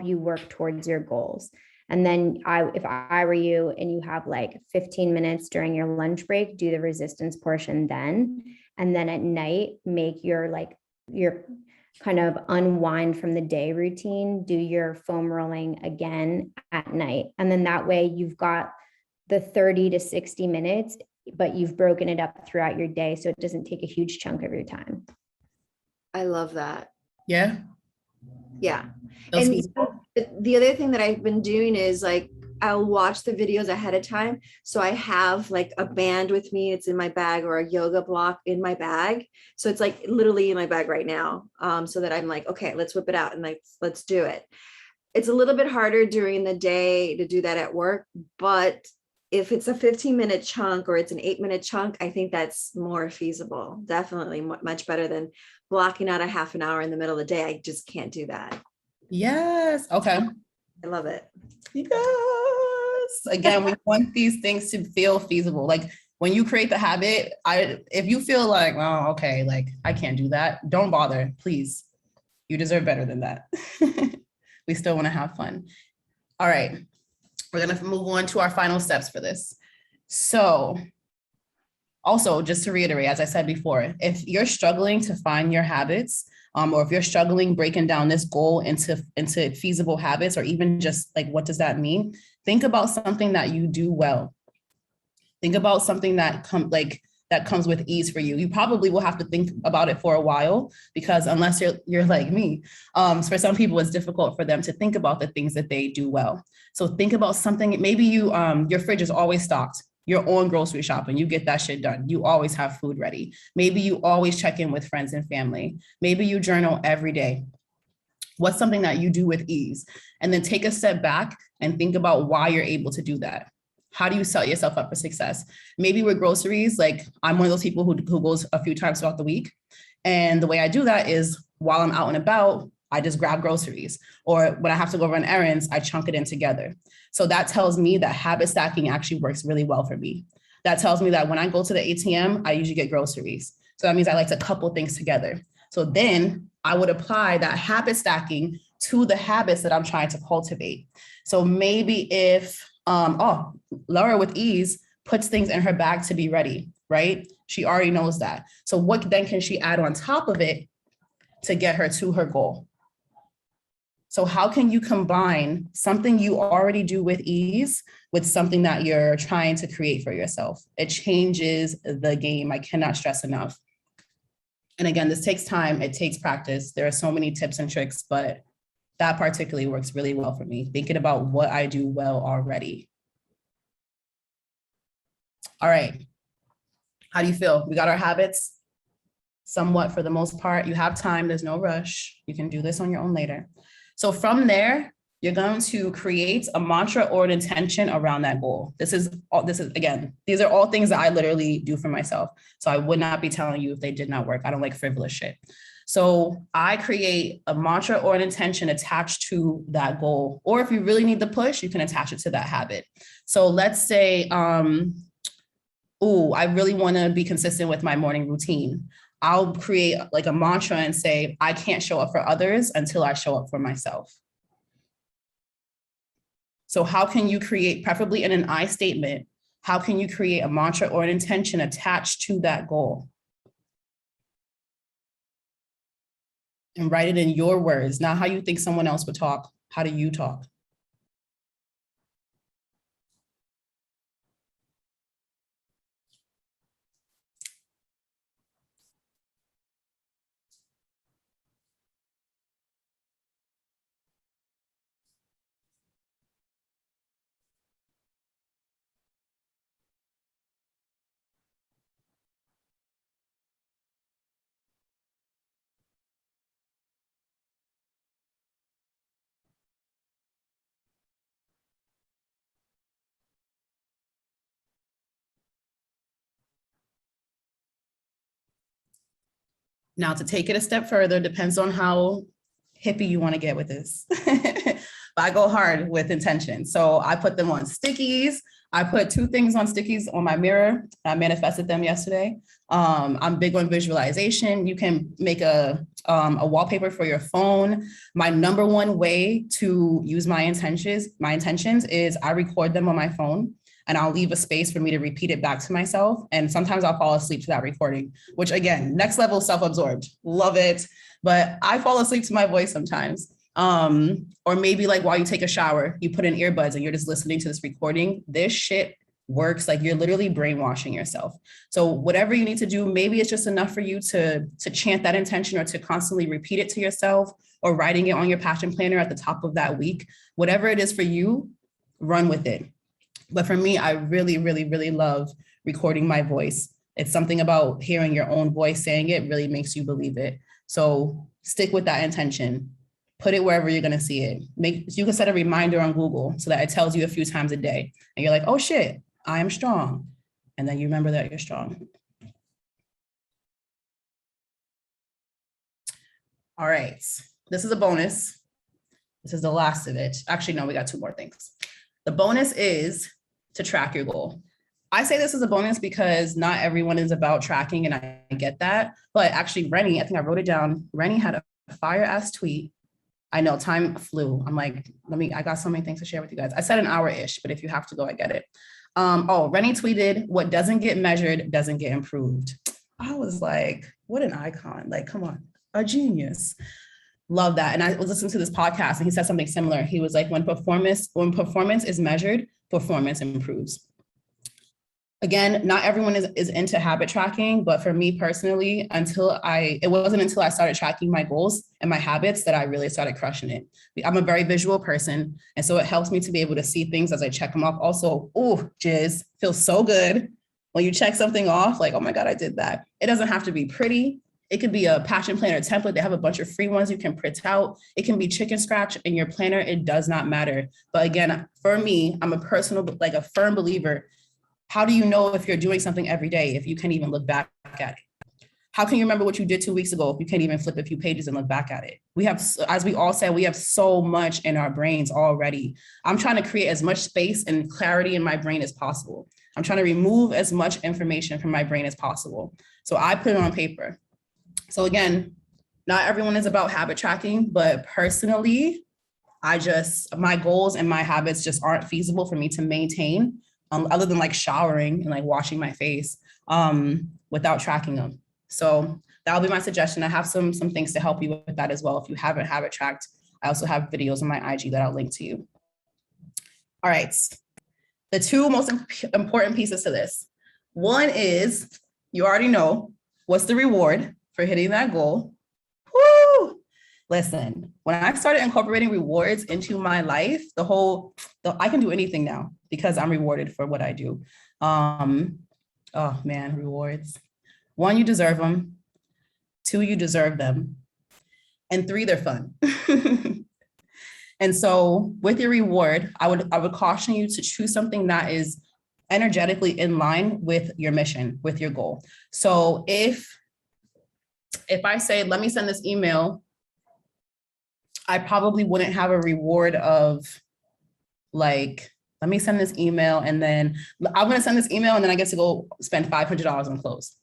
you work towards your goals. And then if I were you and you have like 15 minutes during your lunch break, do the resistance portion then. And then at night, make your kind of unwind from the day routine, do your foam rolling again at night. And then that way you've got the 30 to 60 minutes, but you've broken it up throughout your day. So it doesn't take a huge chunk of your time. I love that. Yeah. Yeah. Those And feasible. the other thing that I've been doing is like, I'll watch the videos ahead of time. So I have like a band with me. It's in my bag, or a yoga block in my bag. So it's like literally in my bag right now. So that I'm like, okay, let's whip it out and let's do it. It's a little bit harder during the day to do that at work, but if it's a 15-minute chunk or it's an 8-minute chunk, I think that's more feasible. Definitely much better than blocking out a half an hour in the middle of the day. I just can't do that. Yes. Okay. I love it. Yes. Again, we want these things to feel feasible. Like when you create the habit, if you feel like, oh, okay, like I can't do that, don't bother, please. You deserve better than that. We still want to have fun. All right. We're going to move on to our final steps for this. So also, just to reiterate, as I said before, if you're struggling to find your habits, or if you're struggling breaking down this goal into feasible habits, or even just like, what does that mean? Think about something that you do well. Think about something that comes with ease for you. You probably will have to think about it for a while, because unless you're like me, for some people, it's difficult for them to think about the things that they do well. So think about something. Maybe your fridge is always stocked. You're on grocery shopping, you get that shit done. You always have food ready. Maybe you always check in with friends and family. Maybe you journal every day. What's something that you do with ease? And then take a step back and think about why you're able to do that. How do you set yourself up for success? Maybe with groceries, like I'm one of those people who goes a few times throughout the week. And the way I do that is while I'm out and about, I just grab groceries. Or when I have to go run errands, I chunk it in together. So that tells me that habit stacking actually works really well for me. That tells me that when I go to the ATM, I usually get groceries. So that means I like to couple things together. So then I would apply that habit stacking to the habits that I'm trying to cultivate. So maybe if, Laura with ease puts things in her bag to be ready, right? She already knows that. So what then can she add on top of it to get her to her goal? So how can you combine something you already do with ease with something that you're trying to create for yourself? It changes the game. I cannot stress enough. And again, this takes time. It takes practice. There are so many tips and tricks, but That particularly works really well for me, thinking about what I do well already. All right. How do you feel? We got our habits somewhat for the most part. You have time, there's no rush. You can do this on your own later. So from there, you're going to create a mantra or an intention around that goal. This is again, these are all things that I literally do for myself. So I would not be telling you if they did not work. I don't like frivolous shit. So I create a mantra or an intention attached to that goal. Or if you really need the push, you can attach it to that habit. So let's say, I really want to be consistent with my morning routine. I'll create like a mantra and say, I can't show up for others until I show up for myself. So how can you create, preferably in an I statement, how can you create a mantra or an intention attached to that goal? And write it in your words, not how you think someone else would talk. How do you talk? Now, to take it a step further, depends on how hippie you want to get with this. But I go hard with intention. So I put them on stickies. I put 2 things on stickies on my mirror. I manifested them yesterday. I'm big on visualization. You can make a wallpaper for your phone. My number one way to use my intentions is I record them on my phone, and I'll leave a space for me to repeat it back to myself. And sometimes I'll fall asleep to that recording, which again, next level self-absorbed, love it. But I fall asleep to my voice sometimes. Or maybe like while you take a shower, you put in earbuds and you're just listening to this recording. This shit works. Like you're literally brainwashing yourself. So whatever you need to do, maybe it's just enough for you to chant that intention or to constantly repeat it to yourself, or writing it on your passion planner at the top of that week. Whatever it is for you, run with it. But for me, I really, really, really love recording my voice. It's something about hearing your own voice saying it really makes you believe it. So stick with that intention. Put it wherever you're going to see it. You can set a reminder on Google so that it tells you a few times a day. And you're like, oh shit, I am strong. And then you remember that you're strong. All right, this is a bonus. This is the last of it. Actually, no, we got 2 more things. The bonus is to track your goal. I say this is a bonus because not everyone is about tracking, and I get that. But actually, Rennie, I think I wrote it down. Rennie had a fire ass tweet. I know time flew. I'm like, I got so many things to share with you guys. I said an hour-ish, but if you have to go, I get it. Rennie tweeted, what doesn't get measured doesn't get improved. I was like, what an icon. Like, come on, a genius. Love that. And I was listening to this podcast and he said something similar. He was like, when performance is measured, performance improves. Again, not everyone is into habit tracking, but for me personally, it wasn't until I started tracking my goals and my habits that I really started crushing it. I'm a very visual person. And so it helps me to be able to see things as I check them off. Also, jizz, feels so good when you check something off, like, oh my God, I did that. It doesn't have to be pretty. It could be a passion planner template. They have a bunch of free ones you can print out. It can be chicken scratch in your planner. It does not matter. But again, for me, I'm a firm believer. How do you know if you're doing something every day if you can't even look back at it? How can you remember what you did 2 weeks ago if you can't even flip a few pages and look back at it? We have, as we all said, we have so much in our brains already. I'm trying to create as much space and clarity in my brain as possible. I'm trying to remove as much information from my brain as possible. So I put it on paper. So again, not everyone is about habit tracking, but personally, my goals and my habits just aren't feasible for me to maintain, other than like showering and like washing my face, without tracking them. So that'll be my suggestion. I have some things to help you with that as well. If you haven't habit tracked, I also have videos on my IG that I'll link to you. All right, the 2 most important pieces to this. One is, you already know, what's the reward for hitting that goal? Woo! Listen, when I started incorporating rewards into my life, I can do anything now because I'm rewarded for what I do. Oh man, rewards. 1, you deserve them. 2, you deserve them. And 3, they're fun. And so with your reward, I would caution you to choose something that is energetically in line with your mission, with your goal. So if I say, let me send this email, I probably wouldn't have a reward of like, let me send this email and then I'm going to send this email and then I get to go spend $500 on clothes.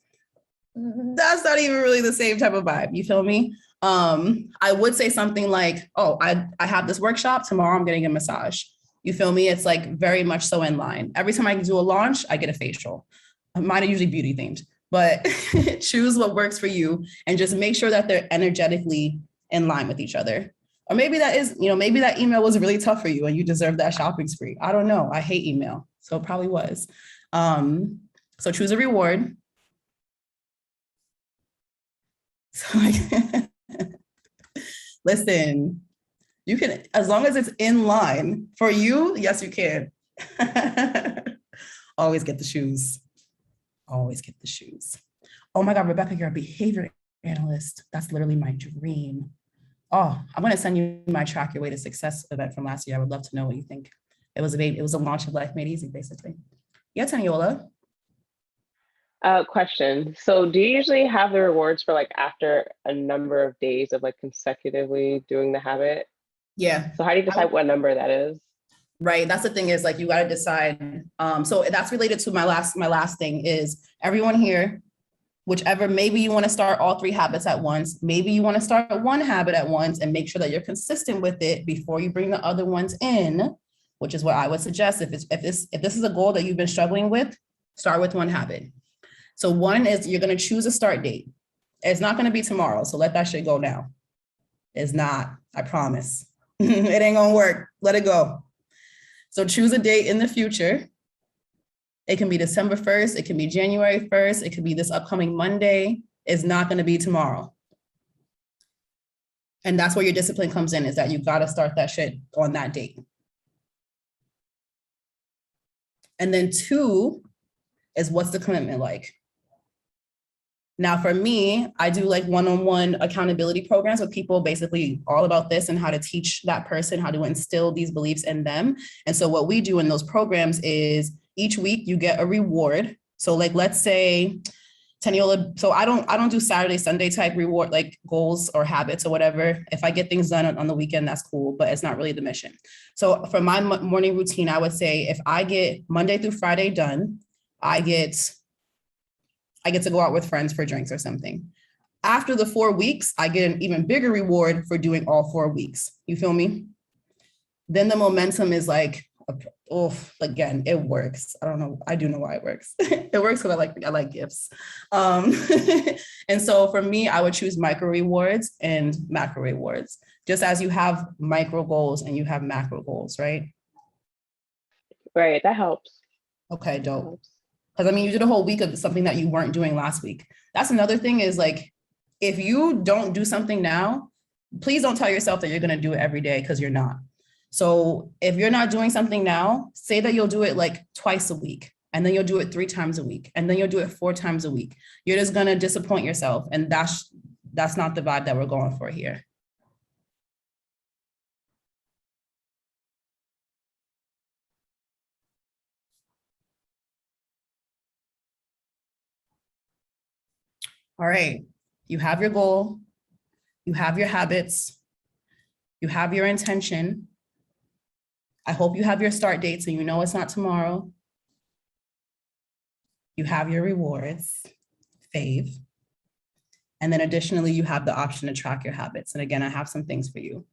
That's not even really the same type of vibe. You feel me? I would say something like, oh, I have this workshop tomorrow. I'm getting a massage. You feel me? It's like very much so in line. Every time I do a launch, I get a facial. Mine are usually beauty themed, but choose what works for you and just make sure that they're energetically in line with each other. Or maybe maybe that email was really tough for you and you deserve that shopping spree. I don't know. I hate email. So it probably was. So choose a reward. So listen, you can, as long as it's in line for you, yes, you can. Always get the shoes. Always get the shoes. Oh my God, Rebecca, you're a behavior analyst. That's literally my dream. Oh, I'm going to send you my Track Your Way to Success event from last year. I would love to know what you think. It was a launch of Life Made Easy, basically. Yeah, Taniola. Question. So do you usually have the rewards for like after a number of days of like consecutively doing the habit? Yeah. So how do you decide what number that is? Right. That's the thing is like, you got to decide. So that's related to my last thing is everyone here, whichever, maybe you want to start all 3 habits at once. Maybe you want to start 1 habit at once and make sure that you're consistent with it before you bring the other ones in, which is what I would suggest. If this is a goal that you've been struggling with, start with 1 habit. So 1 is you're going to choose a start date. It's not going to be tomorrow. So let that shit go now. It's not, I promise. It ain't going to work. Let it go. So choose a date in the future. It can be December 1st. It can be January 1st. It could be this upcoming Monday. It's not going to be tomorrow. And that's where your discipline comes in, is that you got to start that shit on that date. And then 2 is, what's the commitment like? Now, for me, I do like one-on-one accountability programs with people, basically all about this and how to teach that person how to instill these beliefs in them. And so what we do in those programs is each week you get a reward. So like, let's say Taniola, so I don't do Saturday, Sunday type reward, like goals or habits or whatever. If I get things done on the weekend, that's cool, but it's not really the mission. So for my morning routine, I would say if I get Monday through Friday done, I get to go out with friends for drinks or something. After the 4 weeks, I get an even bigger reward for doing all 4 weeks. You feel me? Then the momentum is like, again, it works. I don't know. I do know why it works. It works because I like gifts. And so for me, I would choose micro rewards and macro rewards, just as you have micro goals and you have macro goals, right? Right, that helps. Okay, dope. Because I mean, you did a whole week of something that you weren't doing last week. That's another thing is like, if you don't do something now, please don't tell yourself that you're going to do it every day, because you're not. So if you're not doing something now, say that you'll do it like twice a week, and then you'll do it 3 times a week, and then you'll do it 4 times a week. You're just going to disappoint yourself. And that's not the vibe that we're going for here. All right, you have your goal, you have your habits, you have your intention. I hope you have your start date so you know it's not tomorrow. You have your rewards, fave. And then additionally, you have the option to track your habits. And again, I have some things for you.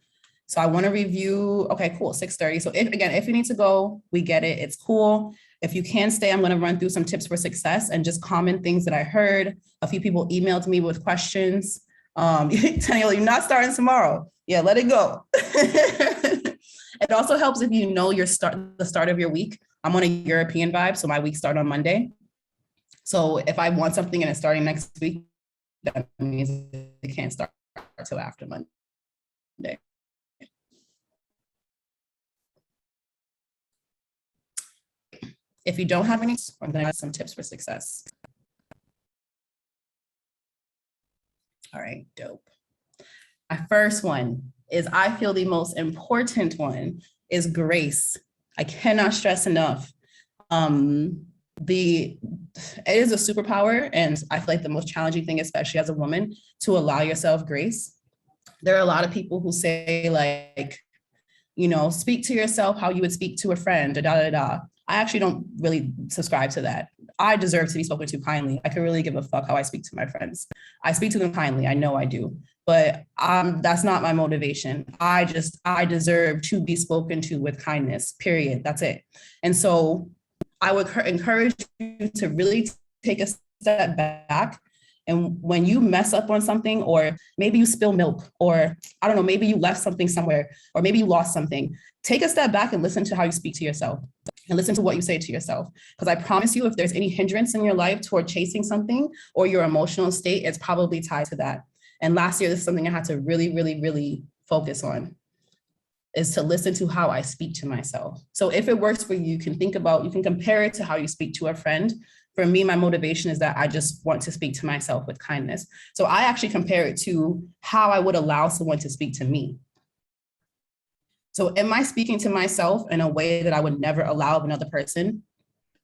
So I want to review, okay, cool, 6:30. So if you need to go, we get it, it's cool. If you can stay, I'm going to run through some tips for success and just common things that I heard. A few people emailed me with questions. Taniola, you're not starting tomorrow. Yeah, let it go. It also helps if you know the start of your week. I'm on a European vibe, so my week starts on Monday. So if I want something and it's starting next week, that means it can't start until after Monday. day. If you don't have any, I'm going to add some tips for success. All right, dope. My first one is, I feel the most important one is grace. I cannot stress enough. It is a superpower, and I feel like the most challenging thing, especially as a woman, to allow yourself grace. There are a lot of people who say, like, you know, speak to yourself how you would speak to a friend, or da da da. I actually don't really subscribe to that. I deserve to be spoken to kindly. I could really give a fuck how I speak to my friends. I speak to them kindly. I know I do, but that's not my motivation. I deserve to be spoken to with kindness, period. That's it. And so I would encourage you to really take a step back. And when you mess up on something, or maybe you spill milk, or I don't know, maybe you left something somewhere, or maybe you lost something, take a step back and listen to how you speak to yourself, and listen to what you say to yourself. Because I promise you, if there's any hindrance in your life toward chasing something or your emotional state, it's probably tied to that. And last year, this is something I had to really, really, really focus on, is to listen to how I speak to myself. So if it works for you, you can compare it to how you speak to a friend. For me, my motivation is that I just want to speak to myself with kindness. So I actually compare it to how I would allow someone to speak to me. So am I speaking to myself in a way that I would never allow of another person?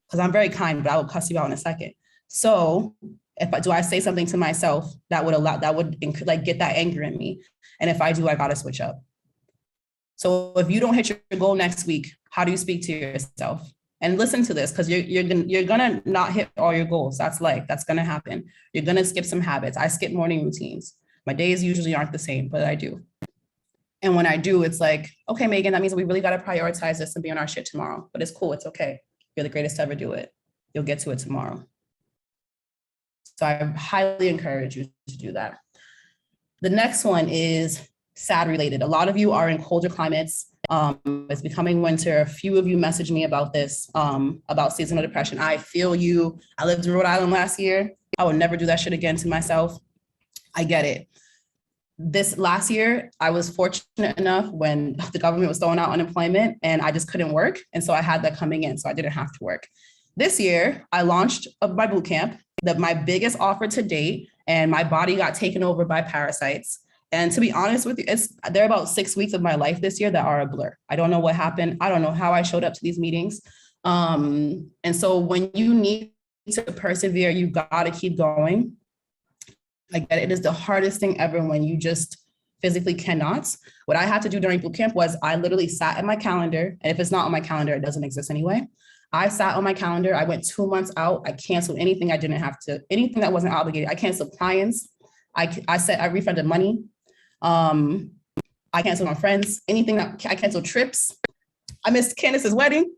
Because I'm very kind, but I will cuss you out in a second. So do I say something to myself that would get that anger in me? And if I do, I gotta switch up. So if you don't hit your goal next week, how do you speak to yourself? And listen to this, because you're gonna not hit all your goals. That's life. That's gonna happen. You're gonna skip some habits. I skip morning routines. My days usually aren't the same, but I do. And when I do, it's like, okay, Megan, that means we really gotta prioritize this and be on our shit tomorrow. But it's cool. It's okay. You're the greatest to ever do it. You'll get to it tomorrow. So I highly encourage you to do that. The next one is sad related. A lot of you are in colder climates. It's becoming winter. A few of you messaged me about this, about seasonal depression. I feel you. I lived in Rhode Island last year. I would never do that shit again to myself. I get it. This last year, I was fortunate enough when the government was throwing out unemployment and I just couldn't work. And so I had that coming in, so I didn't have to work. This year, I launched my boot camp, my biggest offer to date, and my body got taken over by parasites. And to be honest with you, there are about 6 weeks of my life this year that are a blur. I don't know what happened. I don't know how I showed up to these meetings. And so when you need to persevere, you gotta keep going. I get it. It is the hardest thing ever when you just physically cannot. What I had to do during boot camp was I literally sat at my calendar. And if it's not on my calendar, it doesn't exist anyway. I sat on my calendar. I went 2 months out. I canceled anything I didn't have to, anything that wasn't obligated. I canceled clients. I said I refunded money. I canceled my friends, anything that I canceled trips. I missed Candace's wedding.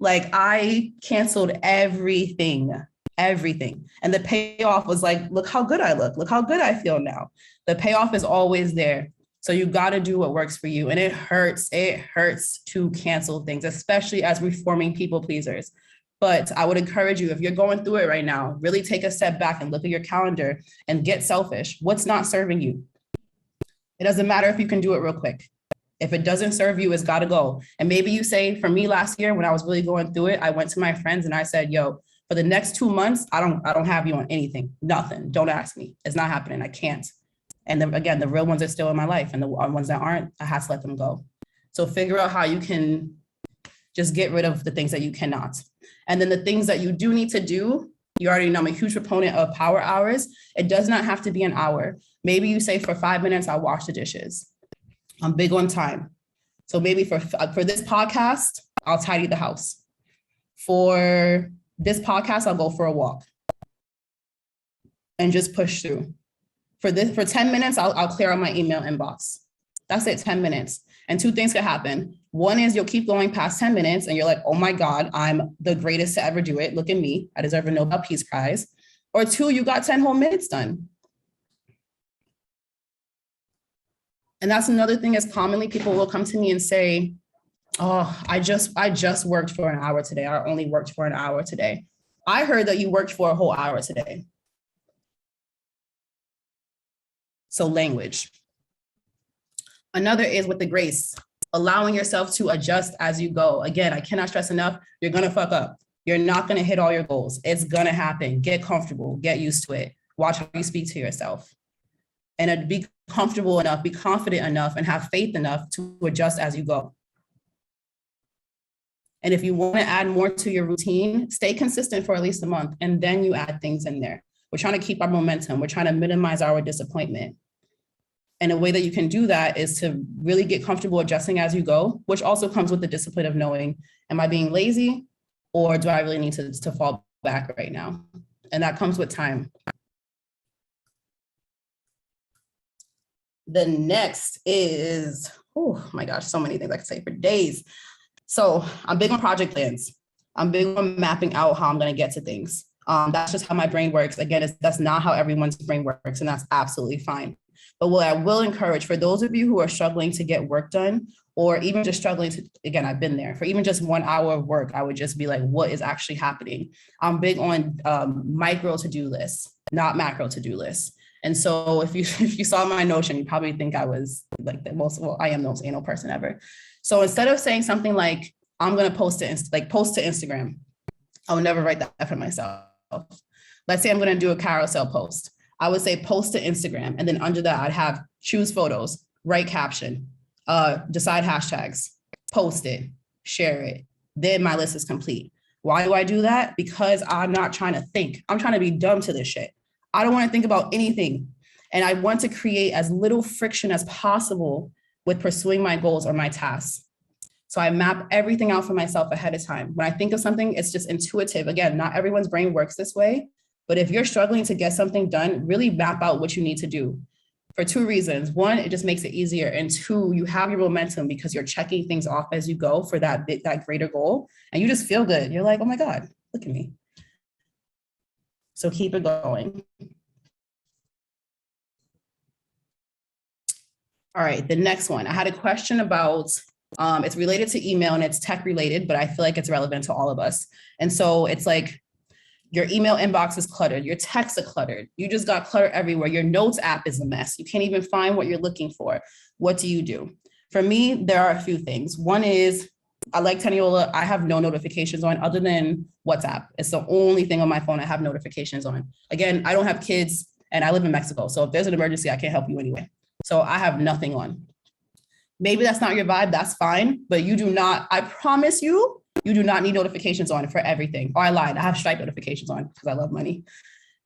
Like I canceled everything. And the payoff was like, look how good I look. Look how good I feel now. The payoff is always there. So you got to do what works for you. And it hurts to cancel things, especially as reforming people pleasers. But I would encourage you, if you're going through it right now, really take a step back and look at your calendar and get selfish. What's not serving you? It doesn't matter if you can do it real quick. If it doesn't serve you, it's got to go. And maybe you say, for me last year, when I was really going through it, I went to my friends and I said, yo, for the next 2 months, I don't have you on anything, nothing. Don't ask me. It's not happening. I can't. And then again, the real ones are still in my life, and the ones that aren't, I have to let them go. So figure out how you can just get rid of the things that you cannot. And then the things that you do need to do, you already know I'm a huge proponent of power hours. It does not have to be an hour. Maybe you say for 5 minutes, I'll wash the dishes. I'm big on time. So maybe for this podcast, I'll tidy the house. For this podcast, I'll go for a walk and just push through. For 10 minutes, I'll clear out my email inbox. That's it, 10 minutes. And 2 things could happen. One is you'll keep going past 10 minutes and you're like, oh my God, I'm the greatest to ever do it. Look at me. I deserve a Nobel Peace Prize. Or 2, you got 10 whole minutes done. And that's another thing is commonly people will come to me and say, oh, I just worked for an hour today. I only worked for an hour today. I heard that you worked for a whole hour today. So language. Another is with the grace, allowing yourself to adjust as you go. Again, I cannot stress enough, you're gonna fuck up. You're not gonna hit all your goals. It's gonna happen. Get comfortable, get used to it. Watch how you speak to yourself. And be comfortable enough, be confident enough, and have faith enough to adjust as you go. And if you wanna add more to your routine, stay consistent for at least a month, and then you add things in there. We're trying to keep our momentum. We're trying to minimize our disappointment. And a way that you can do that is to really get comfortable adjusting as you go, which also comes with the discipline of knowing, am I being lazy or do I really need to fall back right now? And that comes with time. The next is, oh my gosh, so many things I could say for days. So I'm big on project plans. I'm big on mapping out how I'm gonna get to things. That's just how my brain works. Again, that's not how everyone's brain works, and that's absolutely fine. But what I will encourage for those of you who are struggling to get work done, or even just struggling to, again, I've been there, for even just 1 hour of work, I would just be like, what is actually happening? I'm big on micro to-do lists, not macro to-do lists. And so if you saw my Notion, you probably think I was like I am the most anal person ever. So instead of saying something like, I'm gonna post to Instagram, I would never write that for myself. Let's say I'm gonna do a carousel post. I would say post to Instagram, and then under that, I'd have choose photos, write caption, decide hashtags, post it, share it. Then my list is complete. Why do I do that? Because I'm not trying to think. I'm trying to be dumb to this shit. I don't want to think about anything. And I want to create as little friction as possible with pursuing my goals or my tasks. So I map everything out for myself ahead of time. When I think of something, it's just intuitive. Again, not everyone's brain works this way. But if you're struggling to get something done, really map out what you need to do for 2 reasons. 1, it just makes it easier. And 2, you have your momentum because you're checking things off as you go for that greater goal. And you just feel good. You're like, oh my God, look at me. So keep it going. All right, the next one. I had a question about, it's related to email and it's tech related, but I feel like it's relevant to all of us. And so it's like, your email inbox is cluttered, your texts are cluttered, you just got clutter everywhere, your notes app is a mess, you can't even find what you're looking for. What do you do? For me, there are a few things. One is, I like Teniola, I have no notifications on other than WhatsApp. It's the only thing on my phone I have notifications on. Again, I don't have kids and I live in Mexico. So if there's an emergency, I can't help you anyway. So I have nothing on. Maybe that's not your vibe, that's fine, but you do not, I promise you, you do not need notifications on for everything. Oh, I lied. I have Stripe notifications on because I love money.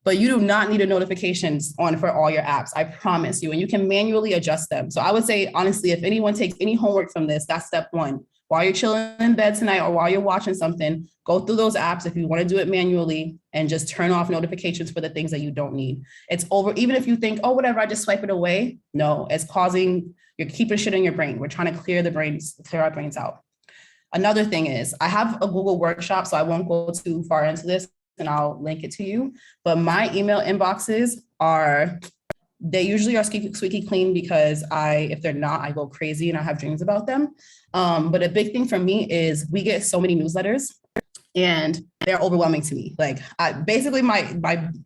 But you do not need a notifications on for all your apps. I promise you. And you can manually adjust them. So I would say, honestly, if anyone takes any homework from this, that's step 1. While you're chilling in bed tonight or while you're watching something, go through those apps if you want to do it manually and just turn off notifications for the things that you don't need. It's over. Even if you think, oh, whatever, I just swipe it away. No, it's causing, you're keeping shit in your brain. We're trying to clear our brains out. Another thing is, I have a Google workshop, so I won't go too far into this and I'll link it to you. But my email inboxes they usually are squeaky clean because if they're not, I go crazy and I have dreams about them. But a big thing for me is we get so many newsletters and they're overwhelming to me. Like basically my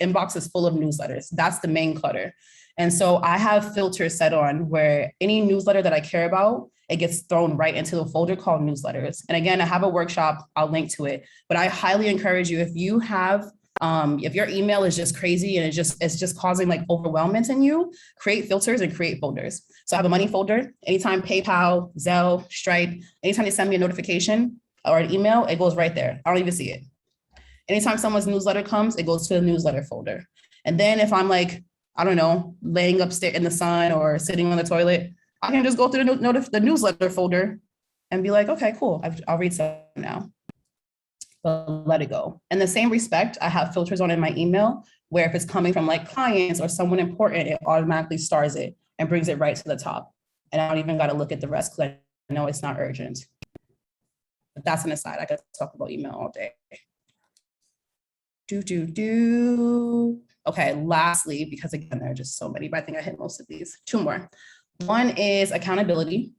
inbox is full of newsletters. That's the main clutter. And so I have filters set on where any newsletter that I care about, it gets thrown right into the folder called newsletters. And again, I have a workshop, I'll link to it, but I highly encourage you, if you have, if your email is just crazy and it's just causing like overwhelmment in you, create filters and create folders. So I have a money folder. Anytime PayPal, Zelle, Stripe, anytime they send me a notification or an email, it goes right there. I don't even see it. Anytime someone's newsletter comes, it goes to the newsletter folder. And then if I'm like, I don't know, laying upstairs in the sun or sitting on the toilet, I can just go through the newsletter folder and be like, okay, cool, I'll read some now. But let it go. In the same respect, I have filters on in my email where if it's coming from like clients or someone important, it automatically stars it and brings it right to the top. And I don't even got to look at the rest because I know it's not urgent. But that's an aside. I could talk about email all day. Okay, lastly, because again, there are just so many, but I think I hit most of these. 2 more. One is accountability.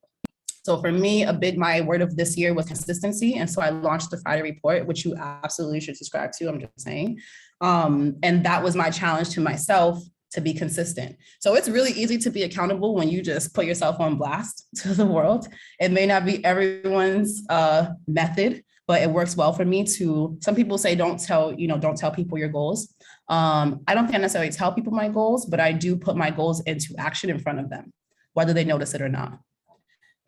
So for me, my word of this year was consistency. And so I launched the Friday report, which you absolutely should subscribe to, I'm just saying. And that was my challenge to myself to be consistent. So it's really easy to be accountable when you just put yourself on blast to the world. It may not be everyone's method, but it works well for me to, some people say, don't tell people your goals. I don't think I necessarily tell people my goals, but I do put my goals into action in front of them, whether they notice it or not.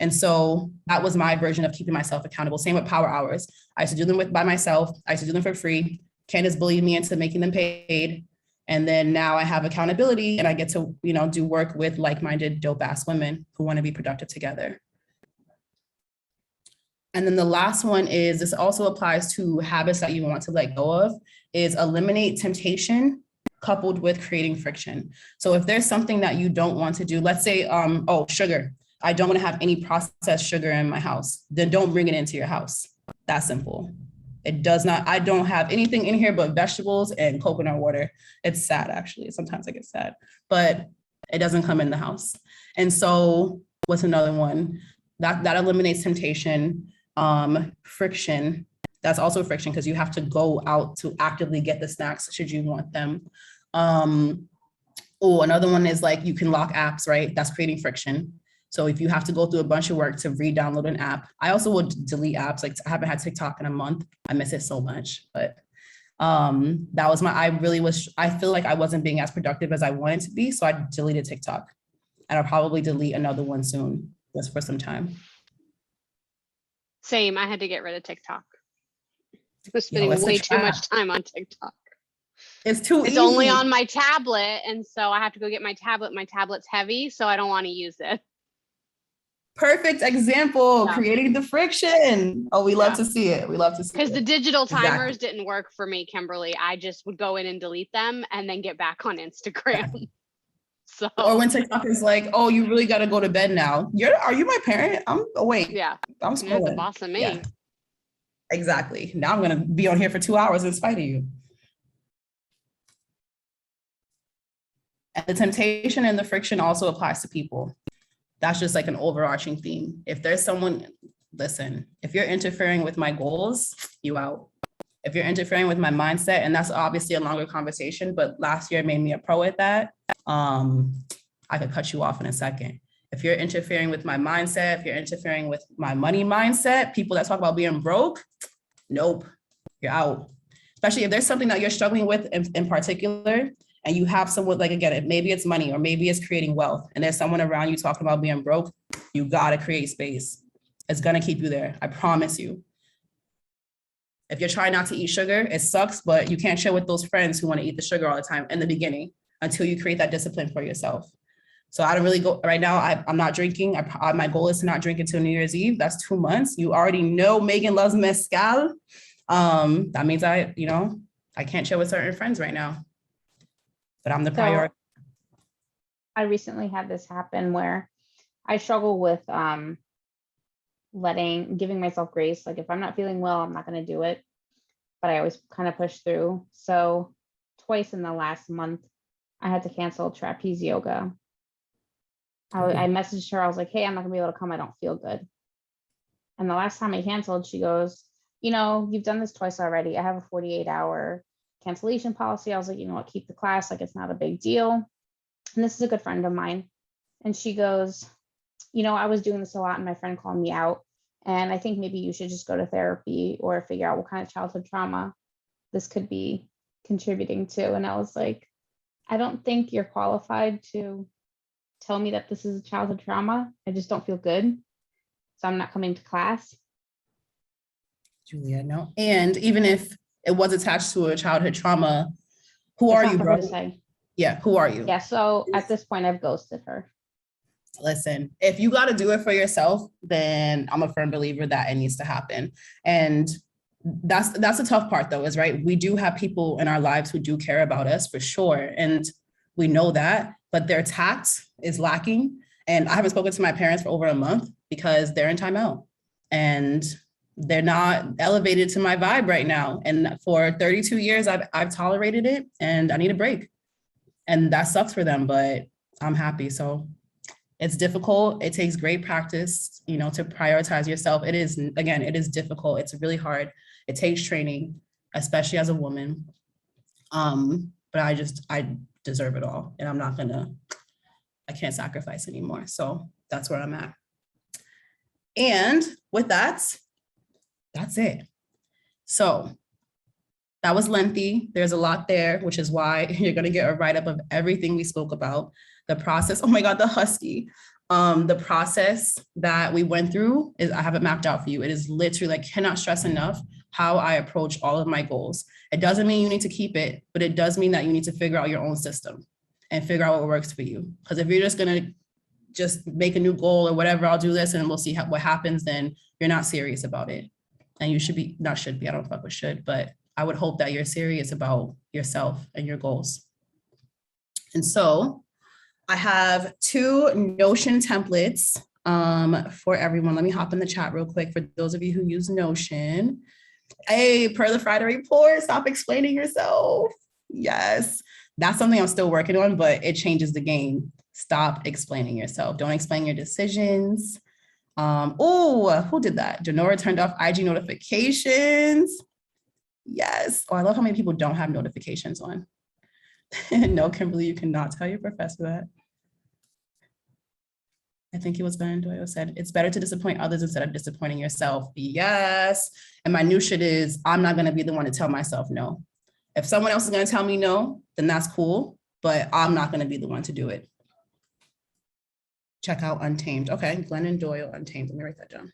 And so that was my version of keeping myself accountable. Same with power hours. I used to do them by myself. I used to do them for free. Candace bullied me into making them paid. And then now I have accountability and I get to, do work with like-minded, dope-ass women who want to be productive together. And then the last one is, this also applies to habits that you want to let go of, is eliminate temptation coupled with creating friction. So if there's something that you don't want to do, let's say, sugar. I don't want to have any processed sugar in my house. Then don't bring it into your house. That's simple. It does not, I don't have anything in here but vegetables and coconut water. It's sad, actually. Sometimes I get sad, but it doesn't come in the house. And so what's another one? That eliminates temptation. Friction. That's also friction because you have to go out to actively get the snacks should you want them. Another one is like you can lock apps, right? That's creating friction. So if you have to go through a bunch of work to re-download an app, I also would delete apps. Like I haven't had TikTok in a month. I miss it so much, but that was I feel like I wasn't being as productive as I wanted to be. So I deleted TikTok and I'll probably delete another one soon, just for some time. Same, I had to get rid of TikTok. I was spending way too much time on TikTok. It's too easy. It's only on my tablet. And so I have to go get my tablet. My tablet's heavy, so I don't want to use it. Perfect example, creating the friction. Oh, we love to see it. We love to see it. Because the digital timers didn't work for me, Kimberly. I just would go in and delete them and then get back on Instagram. So, or when TikTok is like, oh, you really got to go to bed now. Are you my parent? I'm awake. Yeah. I'm scrolling. You're the boss of me. Yeah. Exactly. Now I'm going to be on here for 2 hours in spite of you. And the temptation and the friction also applies to people. That's just like an overarching theme. If there's someone, listen, if you're interfering with my goals, you out. If you're interfering with my mindset, and that's obviously a longer conversation, but last year made me a pro at that. I could cut you off in a second. If you're interfering with my mindset, if you're interfering with my money mindset, people that talk about being broke, nope, you're out. Especially if there's something that you're struggling with in particular, and you have someone, like, again, maybe it's money or maybe it's creating wealth, and there's someone around you talking about being broke, you gotta create space. It's gonna keep you there, I promise you. If you're trying not to eat sugar, it sucks, but you can't share with those friends who wanna eat the sugar all the time in the beginning until you create that discipline for yourself. So I don't really go, right now, I'm not drinking. My goal is to not drink until New Year's Eve. That's 2 months. You already know Megan loves mezcal. That means I can't share with certain friends right now. But I'm the priority. I recently had this happen where I struggle with giving myself grace. Like if I'm not feeling well, I'm not going to do it. But I always kind of push through. So twice in the last month, I had to cancel trapeze yoga. I messaged her. I was like, hey, I'm not gonna be able to come. I don't feel good. And the last time I canceled, she goes, you've done this twice already. I have a 48-hour cancellation policy. I was like, you know what, keep the class. Like, it's not a big deal. And this is a good friend of mine. And she goes, I was doing this a lot and my friend called me out. And I think maybe you should just go to therapy or figure out what kind of childhood trauma this could be contributing to. And I was like, I don't think you're qualified to tell me that this is a childhood trauma. I just don't feel good. So I'm not coming to class. Julia, no. And even if it was attached to a childhood trauma, who are you, bro? Yeah, who are you? Yeah, so at this point, I've ghosted her. Listen, if you got to do it for yourself, then I'm a firm believer that it needs to happen. And that's the tough part, though, is right. We do have people in our lives who do care about us for sure. And we know that, but their tact is lacking. And I haven't spoken to my parents for over a month because they're in timeout and they're not elevated to my vibe right now. And for 32 years, I've tolerated it and I need a break. And that sucks for them, but I'm happy. So it's difficult. It takes great practice, to prioritize yourself. It is difficult. It's really hard. It takes training, especially as a woman. But deserve it all. And I can't sacrifice anymore. So that's where I'm at. And with that, that's it. So that was lengthy. There's a lot there, which is why you're going to get a write-up of everything we spoke about. The process, oh my God, the husky. The process that we went through I have it mapped out for you. It is literally, like, cannot stress enough how I approach all of my goals. It doesn't mean you need to keep it, but it does mean that you need to figure out your own system and figure out what works for you. Because if you're just going to just make a new goal or whatever, I'll do this and we'll see what happens, then you're not serious about it. And you should be, not should be, I don't fuck with should, but I would hope that you're serious about yourself and your goals. And so I have 2 Notion templates for everyone. Let me hop in the chat real quick for those of you who use Notion. Hey, per the Friday report, stop explaining yourself. Yes, that's something I'm still working on, but it changes the game. Stop explaining yourself. Don't explain your decisions. Oh, who did that? Janora turned off IG notifications. Yes. Oh, I love how many people don't have notifications on. No, Kimberly, you cannot tell your professor that. I think it was Ben Doyle said, it's better to disappoint others instead of disappointing yourself. Yes. And my new shit is, I'm not going to be the one to tell myself no. If someone else is going to tell me no, then that's cool, but I'm not going to be the one to do it. Check out Untamed. Okay, Glennon Doyle, Untamed. Let me write that down.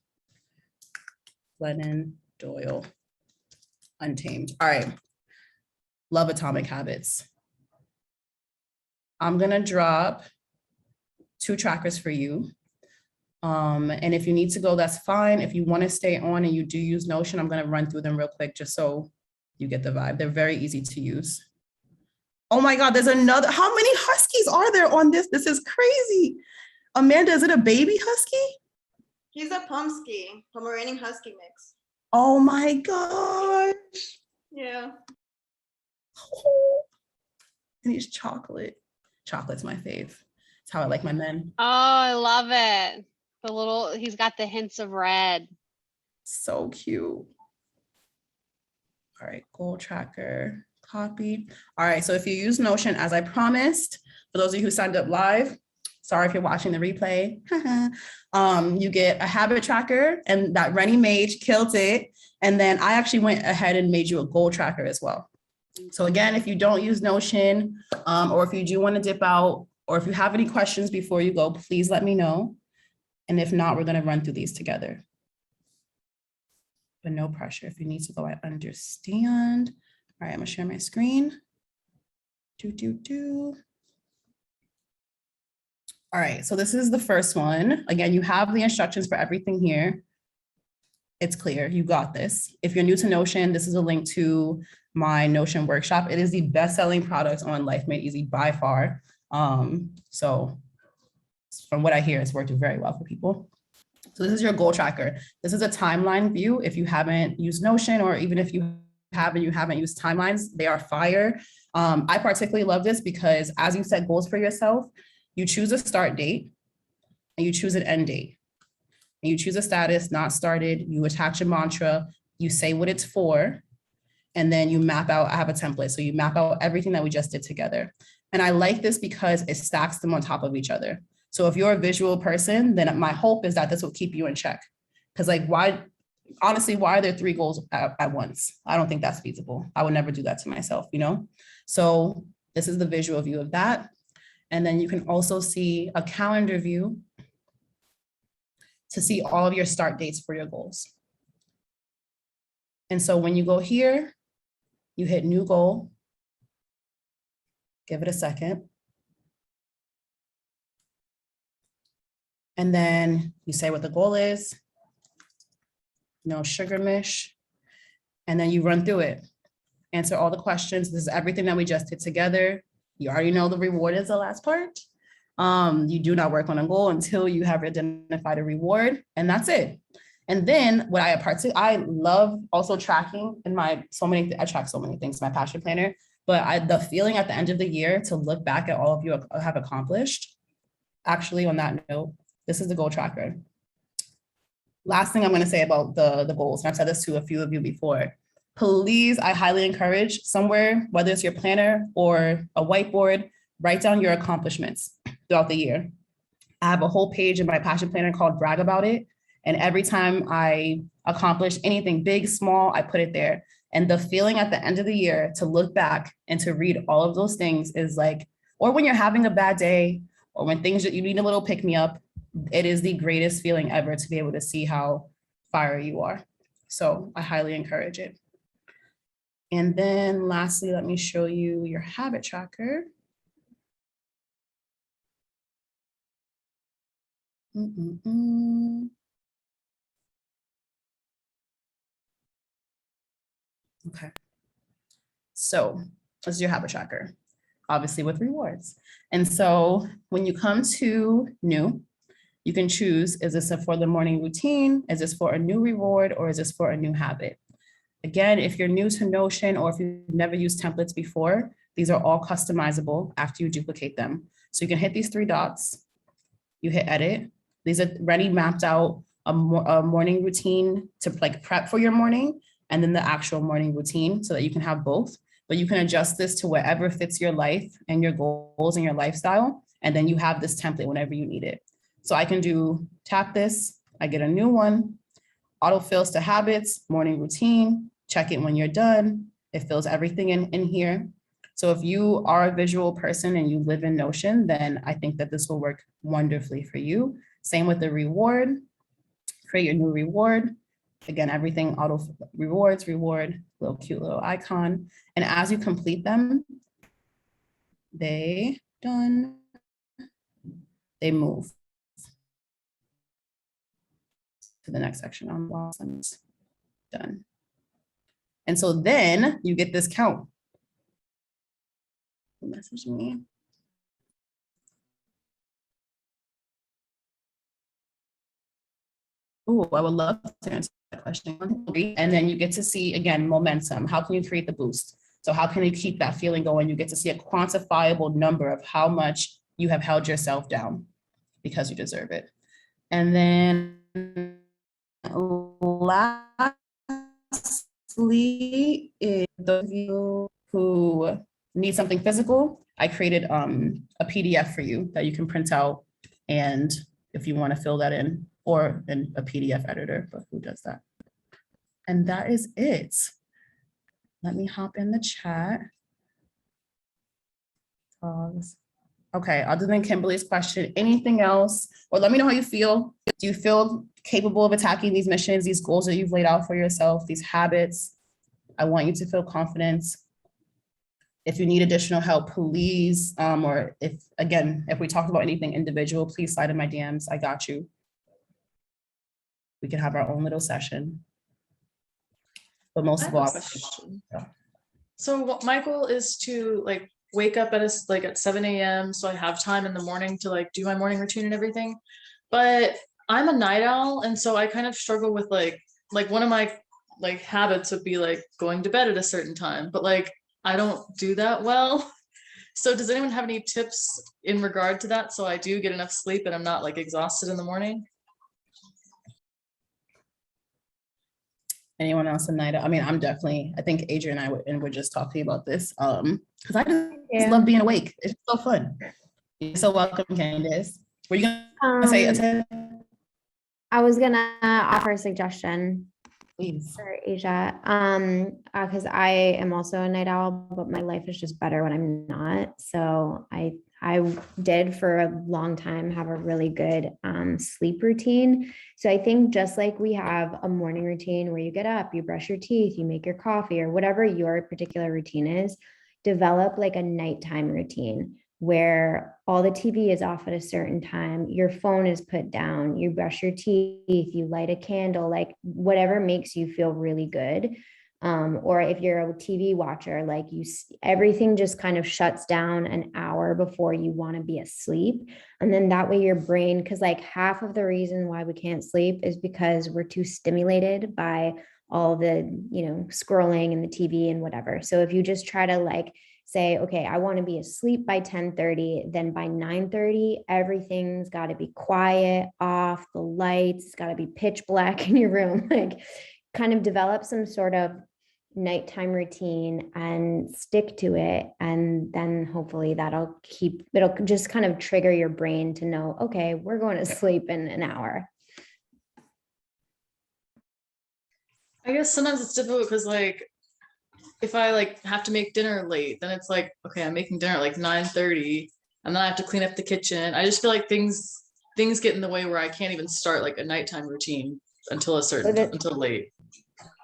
Glennon Doyle, Untamed. All right. Love Atomic Habits. I'm going to drop 2 trackers for you. And if you need to go, that's fine. If you want to stay on and you do use Notion, I'm going to run through them real quick just so you get the vibe. They're very easy to use. Oh my God, there's another. How many huskies are there on this? This is crazy. Amanda, is it a baby husky? He's a Pomsky, Pomeranian Husky mix. Oh my gosh. Yeah. Oh. And he's chocolate. Chocolate's my fave. It's how I like my men. Oh, I love it. He's got the hints of red. So cute. All right, goal tracker, copy. All right, so if you use Notion, as I promised, for those of you who signed up live, sorry if you're watching the replay, you get a habit tracker, and that Rennie Maed killed it. And then I actually went ahead and made you a goal tracker as well. So again, if you don't use Notion, or if you do want to dip out, or if you have any questions before you go, please let me know. And if not, we're going to run through these together. But no pressure. If you need to go, I understand. All right, I'm gonna share my screen. All right, so this is the first one. Again, you have the instructions for everything here. It's clear, you got this. If you're new to Notion, this is a link to my Notion workshop. It is the best-selling product on Life Made Easy by far. So from what I hear, it's worked very well for people. So this is your goal tracker. This is a timeline view. If you haven't used Notion, or even if you haven't used timelines, they are fire. I particularly love this because as you set goals for yourself, you choose a start date and you choose an end date. And you choose a status, not started, you attach a mantra, you say what it's for, and then you map out, I have a template. So you map out everything that we just did together. And I like this because it stacks them on top of each other. So if you're a visual person, then my hope is that this will keep you in check. Because like, why are there 3 goals at once? I don't think that's feasible. I would never do that to myself, you know? So this is the visual view of that. And then you can also see a calendar view to see all of your start dates for your goals. And so when you go here, you hit new goal, give it a second. And then you say what the goal is, no sugar mish, and then you run through it. Answer all the questions. This is everything that we just did together. You already know the reward is the last part. You do not work on a goal until you have identified a reward, and that's it. And then what I love also tracking in I track so many things, my passion planner, but the feeling at the end of the year to look back at all of you have accomplished. Actually, on that note, this is the goal tracker. Last thing I'm going to say about the goals, and I've said this to a few of you before, please, I highly encourage somewhere, whether it's your planner or a whiteboard, Write down your accomplishments throughout the year. I have a whole page in my passion planner called Brag About It. And every time I accomplish anything big, small, I put it there. And the feeling at the end of the year to look back and to read all of those things is like, or when you're having a bad day, or when things that you need a little pick me up, it is the greatest feeling ever to be able to see how fire you are. So I highly encourage it. And then lastly, let me show you your habit tracker. Okay. So this is your habit tracker, obviously with rewards. And so when you come to new, you can choose, is this for the morning routine? Is this for a new reward, or is this for a new habit? Again, if you're new to Notion or if you've never used templates before, these are all customizable after you duplicate them. So you can hit these three dots, you hit edit. These are already mapped out a morning routine to like prep for your morning, and then the actual morning routine so that you can have both. But you can adjust this to whatever fits your life and your goals and your lifestyle. And then you have this template whenever you need it. So I can do tap this, I get a new one, auto fills to habits, morning routine, check it when you're done. It fills everything in here. So if you are a visual person and you live in Notion, then I think that this will work wonderfully for you. Same with the reward, create your new reward. Again, everything auto rewards, reward, little cute little icon. And as you complete them, they move to the next section on blossoms, done. And so then you get this count. Message me. Oh, I would love to answer that question. And then you get to see, again, momentum. How can you create the boost? So how can you keep that feeling going? You get to see a quantifiable number of how much you have held yourself down because you deserve it. And then lastly, is those of you who need something physical, I created a PDF for you that you can print out, and if you want to fill that in, or in a PDF editor, but who does that? And that is it. Let me hop in the chat. Okay, other than Kimberly's question, anything else? Or let me know how you feel. Do you feel capable of attacking these missions, these goals that you've laid out for yourself, these habits? I want you to feel confident. If you need additional help, please, or if we talked about anything individual, please slide in my DMs. I got you. We can have our own little session. But most of all, so my goal is to like wake up at at 7 a.m. so I have time in the morning to like do my morning routine and everything. But I'm a night owl, and so I kind of struggle with like one of my like habits would be like going to bed at a certain time, but like I don't do that well. So does anyone have any tips in regard to that so I do get enough sleep and I'm not like exhausted in the morning? Anyone else in night? I mean, I think Adrian and I were just talking about this because I just love being awake. It's so fun. You're so welcome, Candace. Were you gonna say a I was gonna offer a suggestion. Please. For Asia, because I am also a night owl, but my life is just better when I'm not. So I did for a long time have a really good sleep routine. So I think just like we have a morning routine where you get up, you brush your teeth, you make your coffee, or whatever your particular routine is, develop like a nighttime routine where all the TV is off at a certain time, your phone is put down, you brush your teeth, you light a candle, like whatever makes you feel really good. Or if you're a TV watcher, like everything just kind of shuts down an hour before you want to be asleep. And then that way your brain, because like half of the reason why we can't sleep is because we're too stimulated by all the, scrolling and the TV and whatever. So if you just try to like say, okay, I want to be asleep by 10:30, then by 9:30, everything's got to be quiet, off, the lights, it's got to be pitch black in your room, like kind of develop some sort of nighttime routine and stick to it. And then hopefully it'll just kind of trigger your brain to know, okay, we're going to sleep in an hour. I guess sometimes it's difficult because like if I like have to make dinner late, then it's like, okay, I'm making dinner at like 9:30 and then I have to clean up the kitchen. I just feel like things get in the way where I can't even start like a nighttime routine until until late.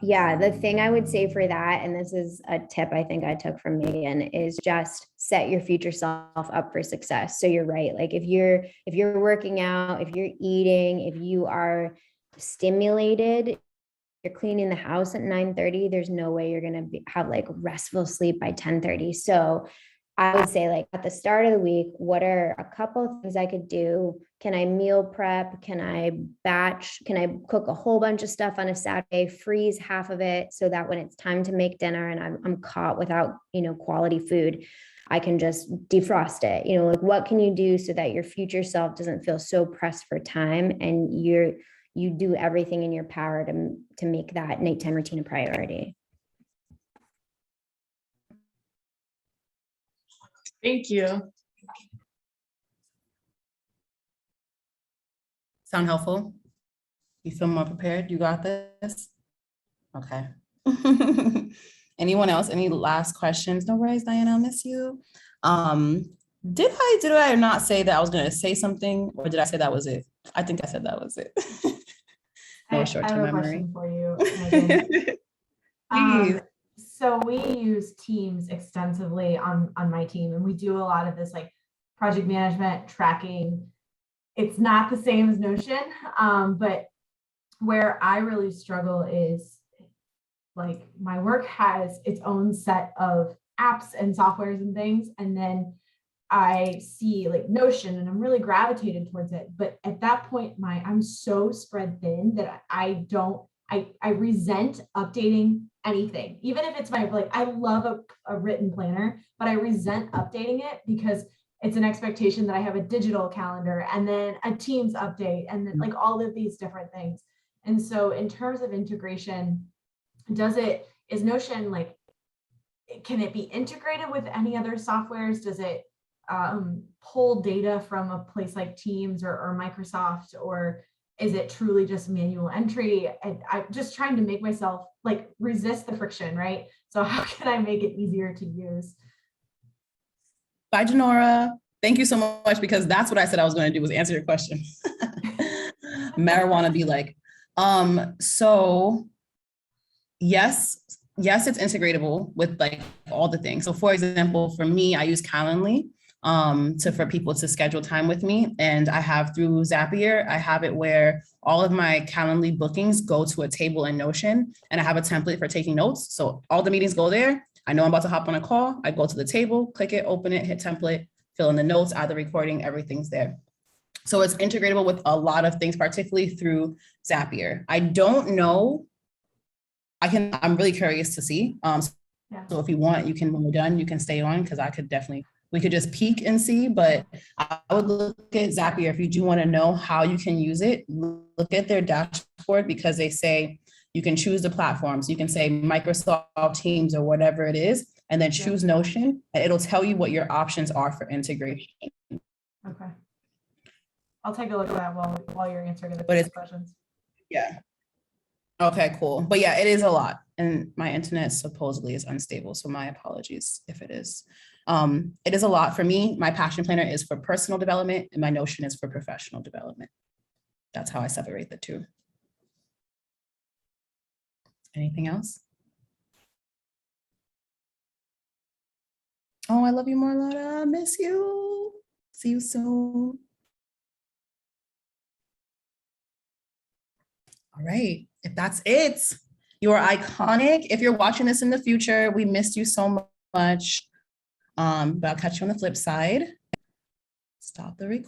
Yeah, the thing I would say for that, and this is a tip I think I took from Megan, is just set your future self up for success. So you're right. Like if you're working out, if you're eating, if you are stimulated, you're cleaning the house at 9:30, there's no way you're going to have like restful sleep by 10:30. So I would say like at the start of the week, what are a couple of things I could do? Can I meal prep? Can I batch? Can I cook a whole bunch of stuff on a Saturday, freeze half of it so that when it's time to make dinner and I'm caught without, quality food, I can just defrost it. Like what can you do so that your future self doesn't feel so pressed for time and you do everything in your power to make that nighttime routine a priority. Thank you. Sound helpful? You feel more prepared? You got this? Okay. Anyone else? Any last questions? No worries, Diana, I'll miss you. Did I not say that I was gonna say something, or did I say that was it? I think I said that was it. No short-term memory. Question for you, Megan. Please. So we use Teams extensively on my team, and we do a lot of this like project management tracking. It's not the same as Notion, but where I really struggle is like my work has its own set of apps and softwares and things, and then I see like Notion and I'm really gravitated towards it. But at that point, I'm so spread thin that I resent updating anything, even if it's I love a written planner, but I resent updating it because it's an expectation that I have a digital calendar and then a Teams update and then like all of these different things. And so in terms of integration, is Notion like, can it be integrated with any other softwares? Does it pull data from a place like Teams or Microsoft, or is it truly just manual entry? And I'm just trying to make myself like resist the friction, right? So how can I make it easier to use? Bye, Janora. Thank you so much, because that's what I said I was going to do, was answer your question. Marijuana be like, so yes, it's integratable with like all the things. So for example, for me, I use Calendly for people to schedule time with me. And I have through Zapier, I have it where all of my Calendly bookings go to a table in Notion, and I have a template for taking notes. So all the meetings go there. I know I'm about to hop on a call. I go to the table, click it, open it, hit template, fill in the notes, add the recording, everything's there. So it's integratable with a lot of things, particularly through Zapier. I don't know. I'm really curious to see. So if you want, you can, when we're done, you can stay on, because we could just peek and see, but I would look at Zapier if you do want to know how you can use it. Look at their dashboard, because they say you can choose the platforms. You can say Microsoft Teams or whatever it is, and then choose Notion, and it'll tell you what your options are for integration. Okay. I'll take a look at that while you're answering the questions. Yeah. Okay, cool. But yeah, it is a lot. And my internet supposedly is unstable, so my apologies if it is. It is a lot for me. My passion planner is for personal development and my Notion is for professional development. That's how I separate the two. Anything else? Oh, I love you, Marlotta. Miss you. See you soon. All right, if that's it, you are iconic. If you're watching this in the future, we missed you so much. But I'll catch you on the flip side. Stop the recording.